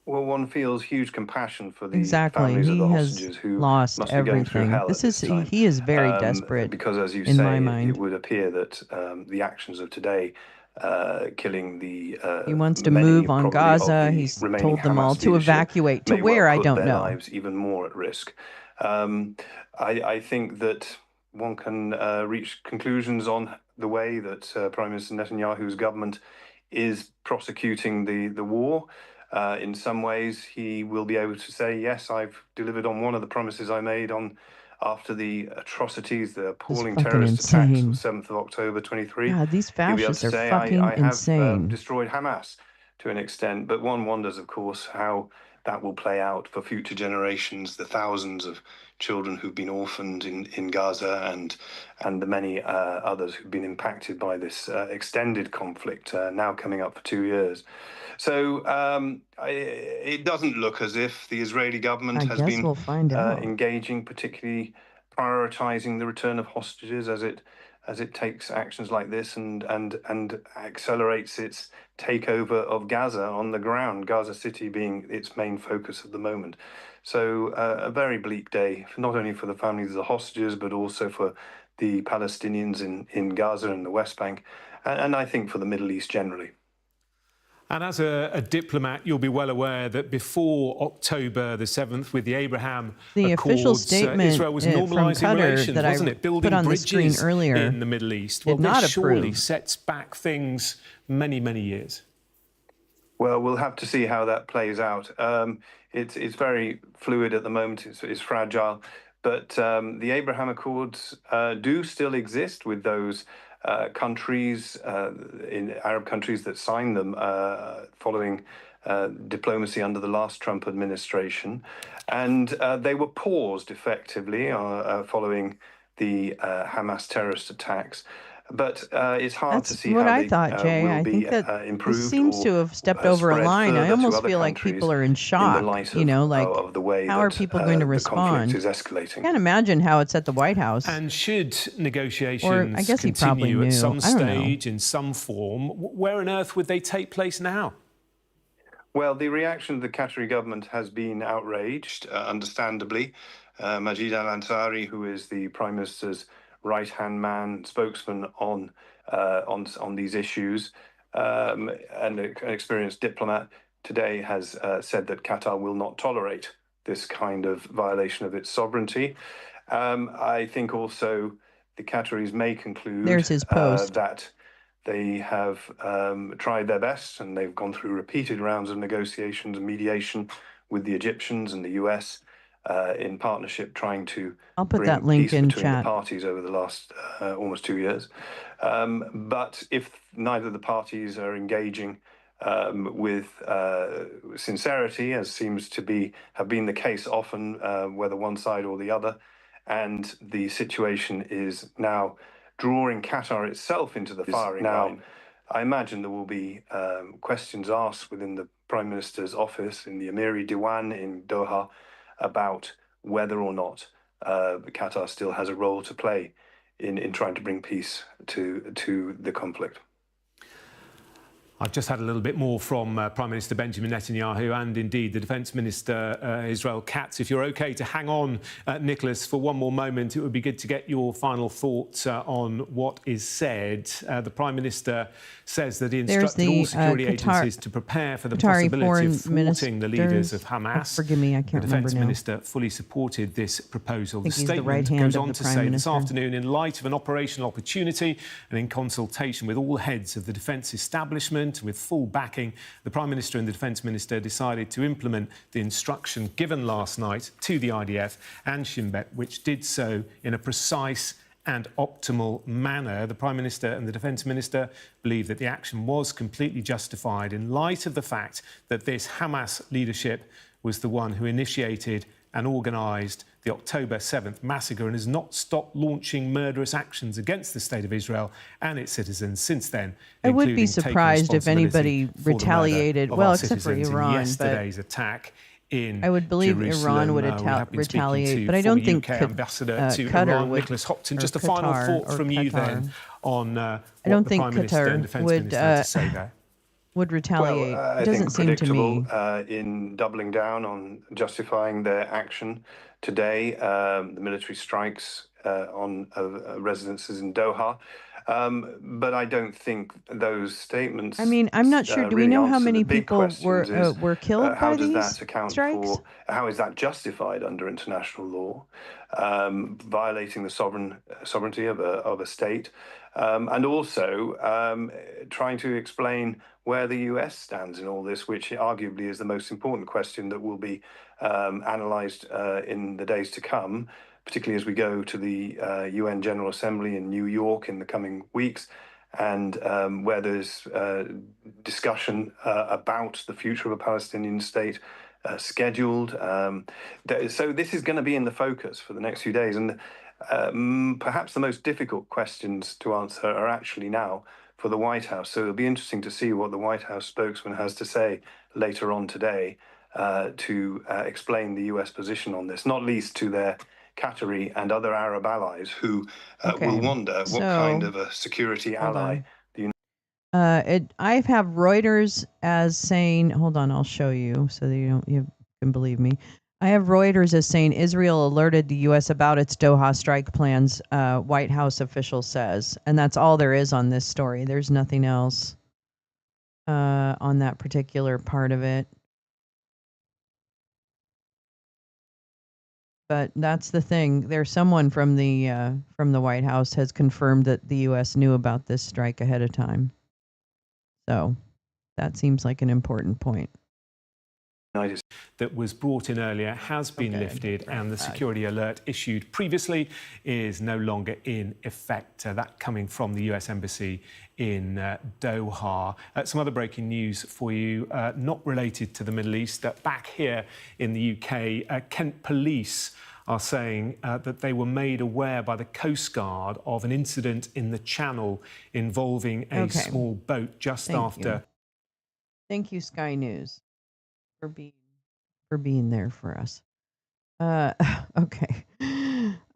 N: Well, one feels huge compassion for the
A: Exactly.
N: families of the
A: He has
N: hostages who
A: lost
N: must be going through
A: everything.
N: hell at this time.
A: He is very desperate,
N: because, as you
A: in my
N: say,
A: mind.
N: it would appear that the actions of today, killing the
A: He wants to
N: many,
A: move on
N: probably,
A: Gaza.
N: of the
A: He's
N: remaining
A: told them all
N: Hamas
A: to
N: leadership
A: evacuate. To
N: may well
A: where, I
N: put
A: don't
N: their
A: know.
N: lives even more at risk. I think that one can reach conclusions on the way that Prime Minister Netanyahu's government is prosecuting the war. In some ways, he will be able to say, yes, I've delivered on one of the promises I made after the atrocities, the appalling
A: fucking
N: terrorist attacks of
A: insane.
N: 7th of October 23.
A: God, these
N: He'll be able
A: fascists
N: to
A: are
N: say,
A: fucking
N: I have
A: insane.
N: destroyed Hamas to an extent. But one wonders, of course, how that will play out for future generations, the thousands of children who've been orphaned in Gaza and the many others who've been impacted by this extended conflict now coming up for 2 years. So it doesn't look as if the Israeli government
A: I
N: has
A: guess
N: been
A: we'll find out.
N: engaging, particularly prioritizing the return of hostages as it takes actions like this and accelerates its takeover of Gaza on the ground, Gaza City being its main focus at the moment. So a very bleak day, not only for the families of the hostages, but also for the Palestinians in Gaza and the West Bank, and I think for the Middle East generally.
M: And as a diplomat, you'll be well aware that before October the 7th, with the Abraham
A: The
M: Accords,
A: official statement
M: Israel was
A: from
M: normalising
A: Qatar
M: relations,
A: that I
M: wasn't it? Building
A: put on the screen
M: bridges
A: earlier
M: in the Middle East.
A: did
M: Well,
A: not
M: this surely
A: approve.
M: sets back things many, many years.
N: Well, we'll have to see how that plays out. It's very fluid at the moment. It's fragile, but the Abraham Accords do still exist with those countries in Arab countries that signed them following diplomacy under the last Trump administration, and they were paused effectively following the Hamas terrorist attacks. But it's hard to
A: That's
N: see
A: what
N: how
A: I
N: they
A: thought, Jay.
N: will
A: I
N: be
A: think that
N: improved
A: this seems
N: or
A: to have stepped over a
N: spread
A: line. I
N: further to
A: almost
N: other
A: feel like
N: countries
A: people are in
N: in
A: shock.
N: the light
A: You know, like,
N: of the way
A: how are
N: that
A: people going to
N: the conflict
A: respond?
N: is escalating.
A: I can't imagine how it's at the White House.
M: And should negotiations
A: Or I guess he probably
M: continue
A: knew.
M: at some
A: I don't know.
M: stage, in some form, where on earth would they take place now?
N: Well, the reaction of the Qatari government has been outraged, understandably. Majid al-Ansari, who is the Prime Minister's right-hand man, spokesman on these issues, and an experienced diplomat, today has said that Qatar will not tolerate this kind of violation of its sovereignty. I think also the Qataris may conclude
A: There's his post.
N: that they have tried their best, and they've gone through repeated rounds of negotiations and mediation with the Egyptians and the US in partnership, trying to
A: I'll put
N: bring
A: that link
N: peace
A: in
N: between the
A: chat.
N: parties over the last almost 2 years. But if neither of the parties are engaging with sincerity, as seems to have been the case often, whether one side or the other, and the situation is now drawing Qatar itself into the firing line. I imagine there will be questions asked within the Prime Minister's office in the Amiri Diwan in Doha about whether or not Qatar still has a role to play in trying to bring peace to the conflict.
M: I've just had a little bit more from Prime Minister Benjamin Netanyahu and indeed the Defence Minister Israel Katz. If you're okay to hang on, Nicholas, for one more moment, it would be good to get your final thoughts on what is said. The Prime Minister says that he instructed all security agencies to prepare for the possibility of thwarting the leaders of Hamas.
A: Forgive me, I can't
M: remember now. The Defence Minister fully supported this proposal. The statement goes on to say this afternoon, in light of an operational opportunity and in consultation with all heads of the defence establishment, with full backing, the Prime Minister and the Defence Minister decided to implement the instruction given last night to the IDF and Shin Bet, which did so in a precise and optimal manner. The Prime Minister and the Defence Minister believe that the action was completely justified in light of the fact that this Hamas leadership was the one who initiated and organised the October 7th massacre and has not stopped launching murderous actions against the State of Israel and its citizens since then.
A: I would be surprised if anybody retaliated, well, except for Iran.
M: Yesterday's attack in
A: I would believe
M: Jerusalem.
A: Iran would retaliate, but I don't think
M: Ambassador to
A: Qatar
M: Iran,
A: would.
M: Nicholas Hopton. Just a final thought from you then on
A: I don't
M: what the
A: think
M: Prime Minister and Defence Minister had to say there.
A: Would retaliate.
N: Well,
A: it doesn't seem to me.
N: In doubling down on justifying their action today, the military strikes on residences in Doha. But I don't think those statements.
A: I mean, I'm not sure. Do we know how many people were killed by these
N: strikes? How does that account for? How is that justified under international law? Violating the sovereignty of a state, and also trying to explain where the US stands in all this, which arguably is the most important question that will be analysed in the days to come, particularly as we go to the UN General Assembly in New York in the coming weeks, and where there's discussion about the future of a Palestinian state scheduled. So this is going to be in the focus for the next few days. And perhaps the most difficult questions to answer are actually now for the White House. So it'll be interesting to see what the White House spokesman has to say later on today to explain the US position on this, not least to their Qatari and other Arab allies who will wonder what kind of a security ally the
A: I have Reuters as saying, hold on, I'll show you so that you can believe me. I have Reuters as saying Israel alerted the U.S. about its Doha strike plans, White House official says. And that's all there is on this story. There's nothing else on that particular part of it. But that's the thing. There's someone from the White House has confirmed that the U.S. knew about this strike ahead of time. So that seems like an important point.
M: That was brought in earlier has been lifted, and the security alert issued previously is no longer in effect. That coming from the US Embassy in Doha. Some other breaking news for you, not related to the Middle East. Back here in the UK, Kent Police are saying that they were made aware by the Coast Guard of an incident in the Channel involving a small boat just after.
A: Thank you, Sky News, for being there for us. Okay.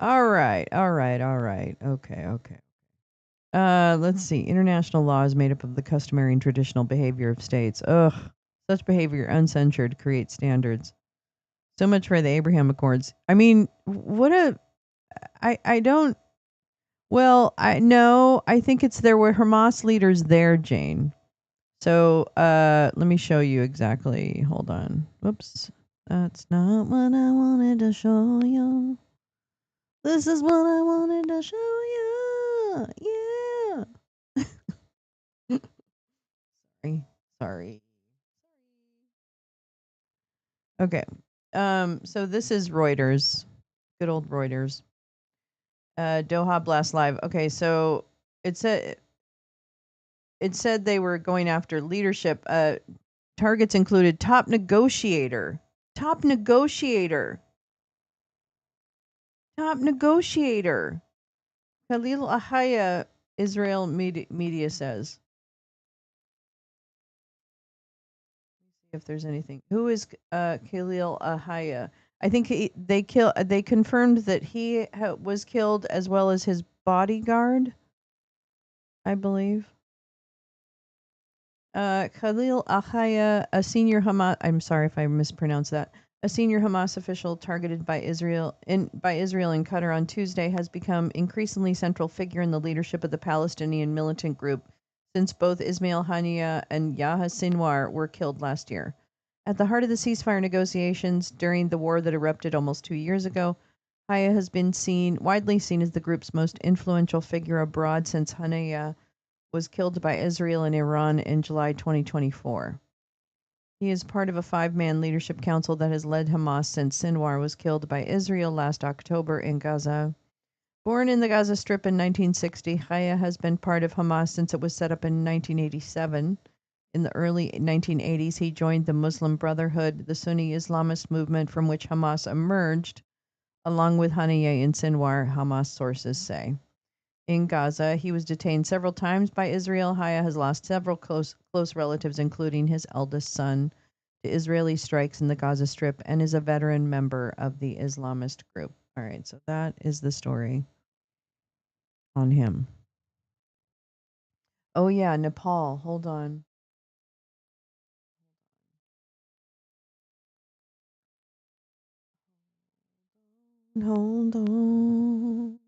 A: All right. Okay. Let's see. International law is made up of the customary and traditional behavior of states. Ugh. Such behavior, uncensored, creates standards. So much for the Abraham Accords. I mean, what a. I don't. Well, I no. I think it's there were Hamas leaders there, Jane. So let me show you exactly. Hold on. Whoops. That's not what I wanted to show you. This is what I wanted to show you. Yeah. Sorry. Okay. So this is Reuters. Good old Reuters. Doha Blast Live. Okay, so it said they were going after leadership. Targets included top negotiator, Khalil Ahaya, Israel media says. If there's anything, who is Khalil Ahaya? I think they confirmed that he was killed as well as his bodyguard, I believe. Khalil Ahaya, a senior Hamas. I'm sorry if I mispronounced that. A senior Hamas official targeted by Israel in Qatar on Tuesday has become increasingly central figure in the leadership of the Palestinian militant group since both Ismail Haniyeh and Yahya Sinwar were killed last year. At the heart of the ceasefire negotiations during the war that erupted almost 2 years ago, Haya has been widely seen as the group's most influential figure abroad since Haniyeh was killed by Israel and Iran in July 2024. He is part of a 5-man leadership council that has led Hamas since Sinwar was killed by Israel last October in Gaza. Born in the Gaza Strip in 1960, Haya has been part of Hamas since it was set up in 1987. In the early 1980s, he joined the Muslim Brotherhood, the Sunni Islamist movement from which Hamas emerged, along with Haniyeh and Sinwar, Hamas sources say. In Gaza, he was detained several times by Israel. Haya has lost several close relatives, including his eldest son, to Israeli strikes in the Gaza Strip, and is a veteran member of the Islamist group. All right, so that is the story on him. Oh, yeah, Nepal. Hold on. Hold on.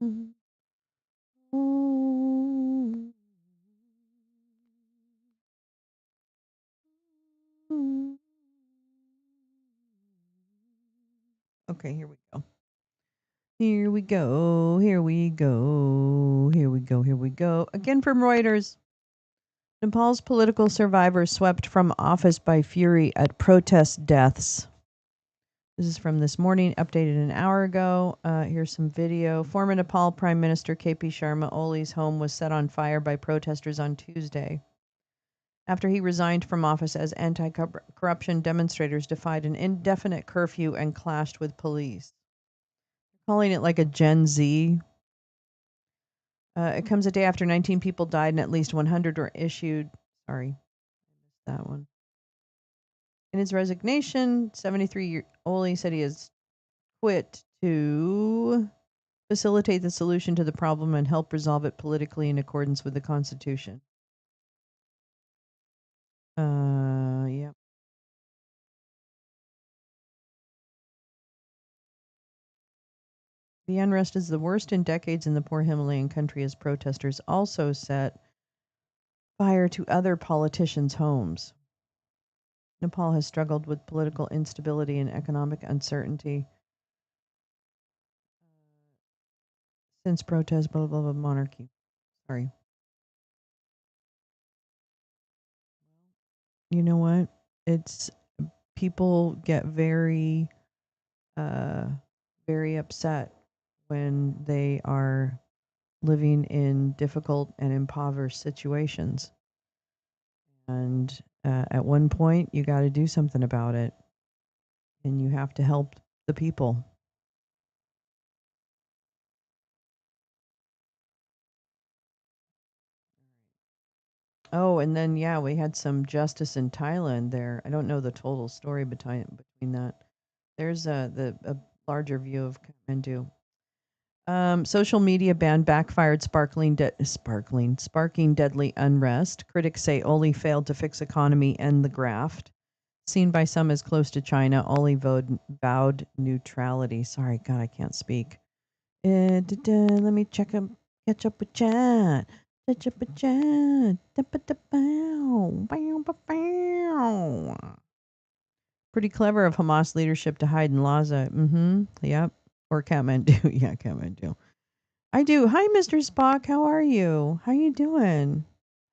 A: Okay, here we go. Here we go. Here we go. Here we go. Here we go. Again from Reuters. Nepal's political survivors swept from office by fury at protest deaths. This is from this morning, updated an hour ago. Here's some video. Former Nepal Prime Minister KP Sharma Oli's home was set on fire by protesters on Tuesday. After he resigned from office as anti-corruption demonstrators defied an indefinite curfew and clashed with police. Calling it like a Gen Z. It comes a day after 19 people died and at least 100 were issued. Sorry, I missed that one. In his resignation, 73-year Oli said he has quit to facilitate the solution to the problem and help resolve it politically in accordance with the Constitution. Yeah. The unrest is the worst in decades in the poor Himalayan country as protesters also set fire to other politicians' homes. Nepal has struggled with political instability and economic uncertainty since protests, blah, blah, blah, monarchy. Sorry. You know what? It's people get very, very upset when they are living in difficult and impoverished situations. And at one point, you got to do something about it. And you have to help the people. Oh, and then, yeah, we had some justice in Thailand there. I don't know the total story between that. There's a larger view of Kathmandu. Social media ban backfired, sparking deadly unrest. Critics say Oli failed to fix economy and the graft. seen by some as close to China, Oli vowed neutrality. Sorry, God, I can't speak. Let me catch up with chat. Catch up with chat. Pretty clever of Hamas leadership to hide in Laza. Yep. Or Kathmandu. Yeah, Kathmandu. I do. Hi, Mr. Spock. How are you? How you doing?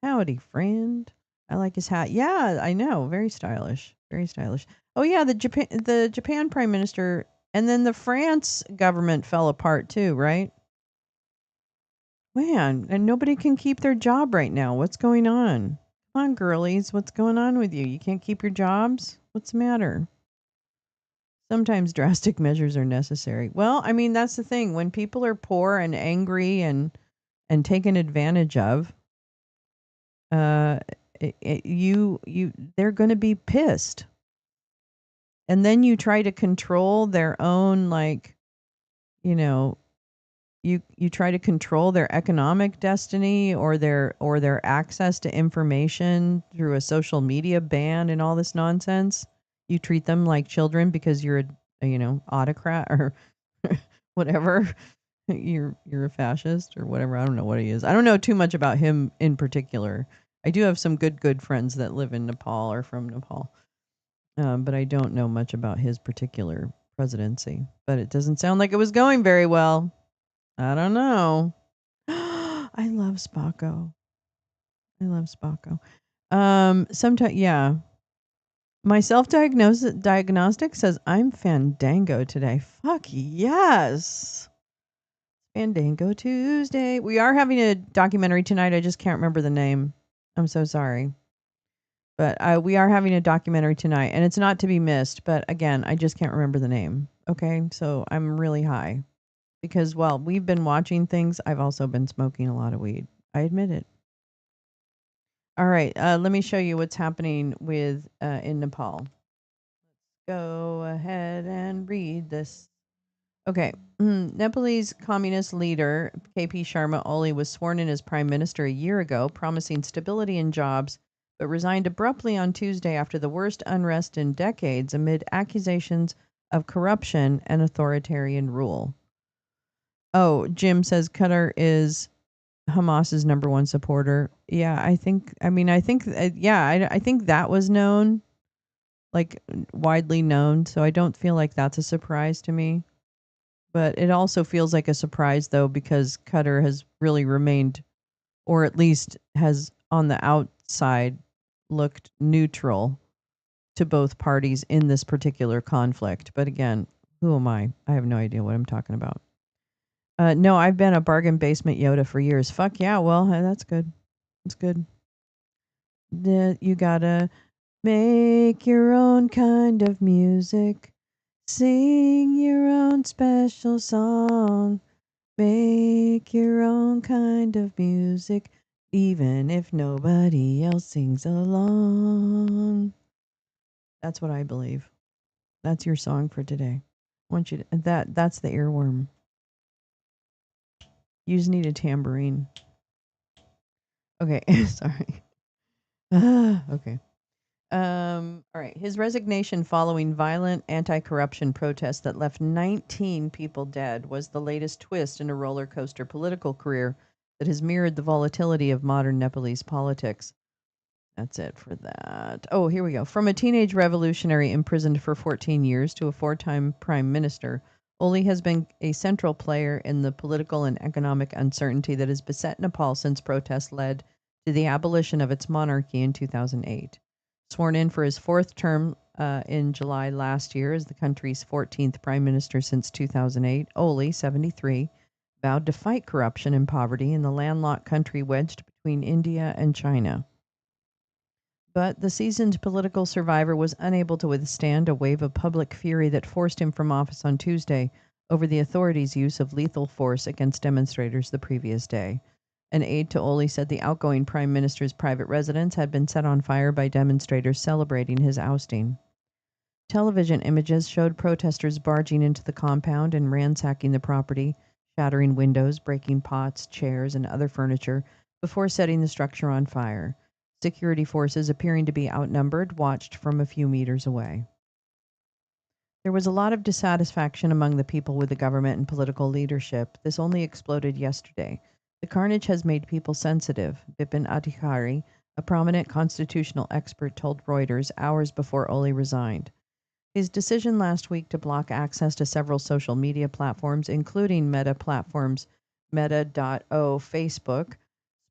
A: Howdy, friend. I like his hat. Yeah, I know. Very stylish. Very stylish. Oh yeah, the Japan prime minister and then the France government fell apart too, right? Man, and nobody can keep their job right now. What's going on? Come on, girlies. What's going on with you? You can't keep your jobs? What's the matter? Sometimes drastic measures are necessary. Well, I mean, that's the thing. When people are poor and angry and taken advantage of, uh, they're going to be pissed. And then you try to control their own, like, you know, you try to control their economic destiny or their access to information through a social media ban and all this nonsense. You treat them like children because you're autocrat or whatever. You're a fascist or whatever. I don't know what he is. I don't know too much about him in particular. I do have some good friends that live in Nepal or from Nepal, but I don't know much about his particular presidency. But it doesn't sound like it was going very well. I don't know. I love Spocko. I love Spocko. Sometimes, yeah. My diagnostic says I'm Fandango today. Fuck yes. Fandango Tuesday. We are having a documentary tonight. I just can't remember the name. I'm so sorry. But we are having a documentary tonight, and it's not to be missed. But again, I just can't remember the name. Okay, so I'm really high. Because while we've been watching things, I've also been smoking a lot of weed. I admit it. All right, let me show you what's happening with in Nepal. Go ahead and read this. Okay, Nepalese communist leader KP Sharma Oli was sworn in as prime minister a year ago, promising stability and jobs, but resigned abruptly on Tuesday after the worst unrest in decades amid accusations of corruption and authoritarian rule. Oh, Jim says Qatar is Hamas's number one supporter. Yeah, I think that was known, like widely known. So I don't feel like that's a surprise to me. But it also feels like a surprise though, because Qatar has really remained, or at least has on the outside looked neutral to both parties in this particular conflict. But again, who am I? I have no idea what I'm talking about. No, I've been a bargain basement Yoda for years. Fuck yeah, well, that's good. That's good. You gotta make your own kind of music. Sing your own special song. Make your own kind of music, even if nobody else sings along. That's what I believe. That's your song for today. I want you to, that's the earworm. You just need a tambourine. Okay, sorry. Okay. All right. His resignation following violent anti-corruption protests that left 19 people dead was the latest twist in a roller coaster political career that has mirrored the volatility of modern Nepalese politics. That's it for that. Oh, here we go. From a teenage revolutionary imprisoned for 14 years to a four-time prime minister, Oli has been a central player in the political and economic uncertainty that has beset Nepal since protests led to the abolition of its monarchy in 2008. Sworn in for his fourth term in July last year as the country's 14th prime minister since 2008, Oli, 73, vowed to fight corruption and poverty in the landlocked country wedged between India and China. But the seasoned political survivor was unable to withstand a wave of public fury that forced him from office on Tuesday over the authorities' use of lethal force against demonstrators the previous day. An aide to Oli said the outgoing prime minister's private residence had been set on fire by demonstrators celebrating his ousting. Television images showed protesters barging into the compound and ransacking the property, shattering windows, breaking pots, chairs, and other furniture before setting the structure on fire. Security forces, appearing to be outnumbered, watched from a few meters away. There was a lot of dissatisfaction among the people with the government and political leadership. This only exploded yesterday. The carnage has made people sensitive, Bipin Adhikari, a prominent constitutional expert, told Reuters hours before Oli resigned. His decision last week to block access to several social media platforms, including Meta platforms Meta.o Facebook,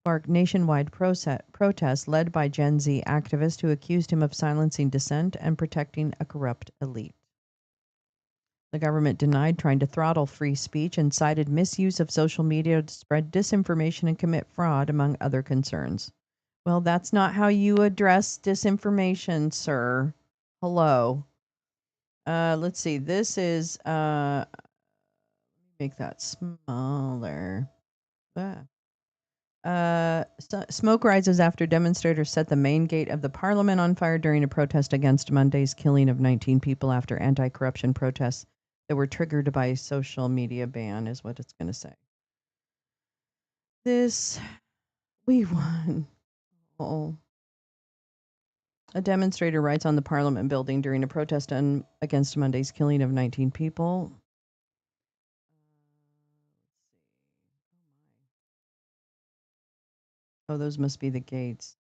A: sparked nationwide protests led by Gen Z activists who accused him of silencing dissent and protecting a corrupt elite. The government denied trying to throttle free speech and cited misuse of social media to spread disinformation and commit fraud, among other concerns. Well, that's not how you address disinformation, sir. Hello. Let's see. This is make that smaller. Smoke rises after demonstrators set the main gate of the parliament on fire during a protest against Monday's killing of 19 people after anti-corruption protests that were triggered by a social media ban, is what it's going to say. We won. Oh. A demonstrator writes on the Parliament building during a protest against Monday's killing of 19 people. Oh, those must be the gates.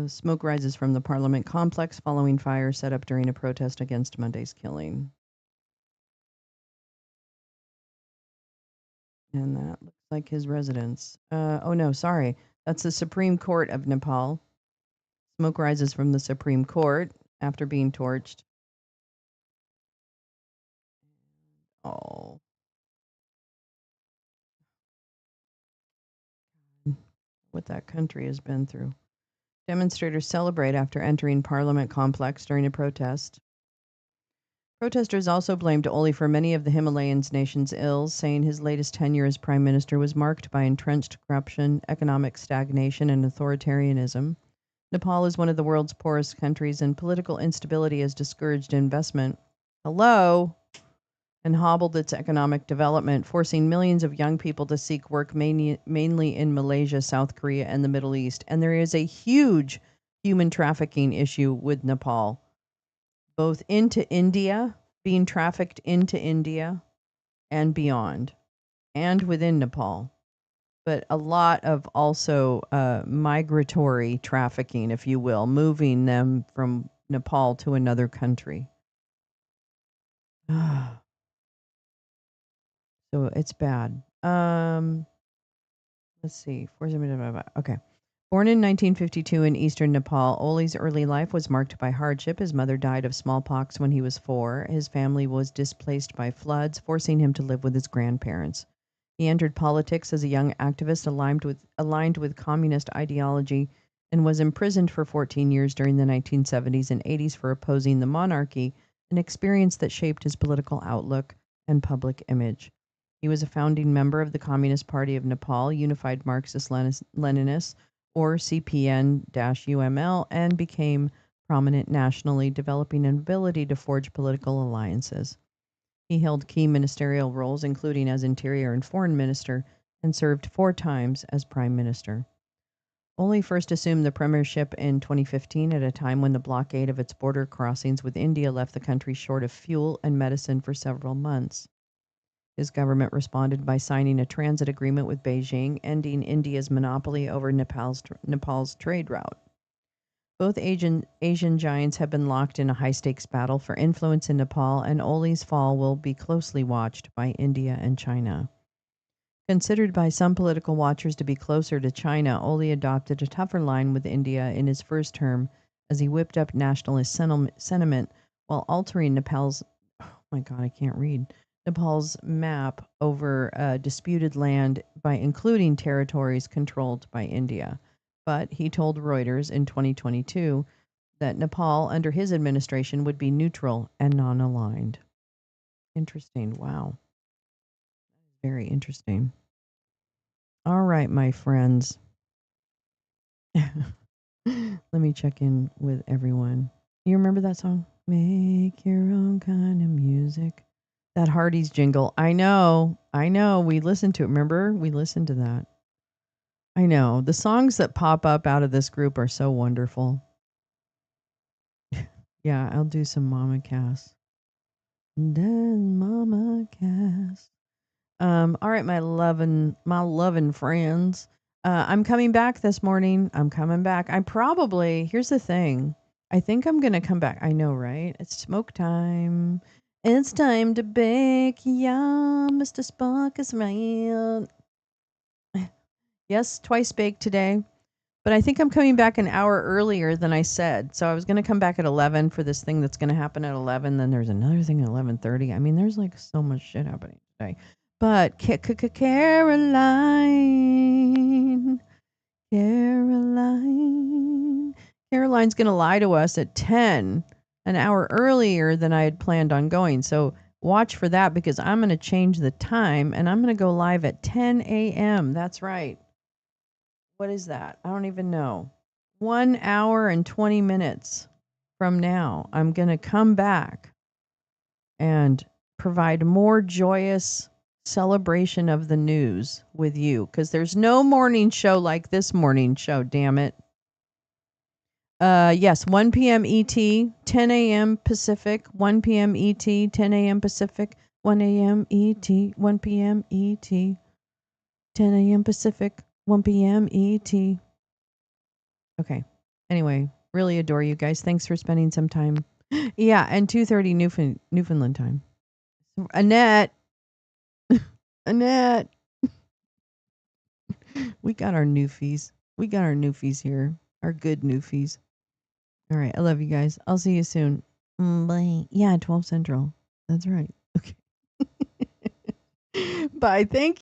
A: Smoke rises from the Parliament complex following fire set up during a protest against Monday's killing. And that looks like his residence. Oh, no, sorry. That's the Supreme Court of Nepal. Smoke rises from the Supreme Court after being torched. Oh. What that country has been through. Demonstrators celebrate after entering Parliament complex during a protest. Protesters also blamed Oli for many of the Himalayan nation's ills, saying his latest tenure as prime minister was marked by entrenched corruption, economic stagnation, and authoritarianism. Nepal is one of the world's poorest countries, and political instability has discouraged investment. Hello? And hobbled its economic development, forcing millions of young people to seek work mainly in Malaysia, South Korea, and the Middle East. And there is a huge human trafficking issue with Nepal, both into India, being trafficked into India and beyond, and within Nepal. But a lot of also migratory trafficking, if you will, moving them from Nepal to another country. So it's bad. Let's see. Okay. Born in 1952 in eastern Nepal, Oli's early life was marked by hardship. His mother died of smallpox when he was 4. His family was displaced by floods, forcing him to live with his grandparents. He entered politics as a young activist aligned with communist ideology and was imprisoned for 14 years during the 1970s and 80s for opposing the monarchy, an experience that shaped his political outlook and public image. He was a founding member of the Communist Party of Nepal, Unified Marxist-Leninists, or CPN-UML, and became prominent nationally, developing an ability to forge political alliances. He held key ministerial roles, including as Interior and Foreign Minister, and served 4 times as Prime Minister. Oli first assumed the premiership in 2015 at a time when the blockade of its border crossings with India left the country short of fuel and medicine for several months. His government responded by signing a transit agreement with Beijing, ending India's monopoly over Nepal's trade route. Both Asian giants have been locked in a high-stakes battle for influence in Nepal, and Oli's fall will be closely watched by India and China. Considered by some political watchers to be closer to China, Oli adopted a tougher line with India in his first term as he whipped up nationalist sentiment while altering Nepal's map over disputed land by including territories controlled by India. But he told Reuters in 2022 that Nepal, under his administration, would be neutral and non-aligned. Interesting. Wow. Very interesting. All right, my friends. Let me check in with everyone. You remember that song? Make your own kind of music. That Hardy's jingle. I know. We listened to it. Remember? We listened to that. I know. The songs that pop up out of this group are so wonderful. Yeah, I'll do some Mama Cass. Mama Cass. All right, my loving friends. I'm coming back this morning. I'm coming back. Here's the thing. I think I'm gonna come back. I know, right? It's smoke time. It's time to bake. Yeah, Mr. Spock is right. Yes, twice baked today. But I think I'm coming back an hour earlier than I said. So I was going to come back at 11 for this thing that's going to happen at 11. Then there's another thing at 11:30. I mean, there's like so much shit happening today. But Caroline's going to lie to us at 10, an hour earlier than I had planned on going. So watch for that because I'm going to change the time and I'm going to go live at 10 a.m. That's right. What is that? I don't even know. 1 hour and 20 minutes from now, I'm going to come back and provide more joyous celebration of the news with you because there's no morning show like this morning show, damn it. Yes, 1 p.m. ET, 10 a.m. Pacific, 1 p.m. ET, 10 a.m. Pacific, 1 a.m. ET, 1 p.m. ET, 10 a.m. Pacific, 1 p.m. ET. Okay. Anyway, really adore you guys. Thanks for spending some time. Yeah, and 2:30 Newfoundland time. Annette. Annette. We got our newfies. We got our newfies here. Our good newfies. All right. I love you guys. I'll see you soon. Bye. Yeah, 12 Central. That's right. Okay. Bye. Thank you.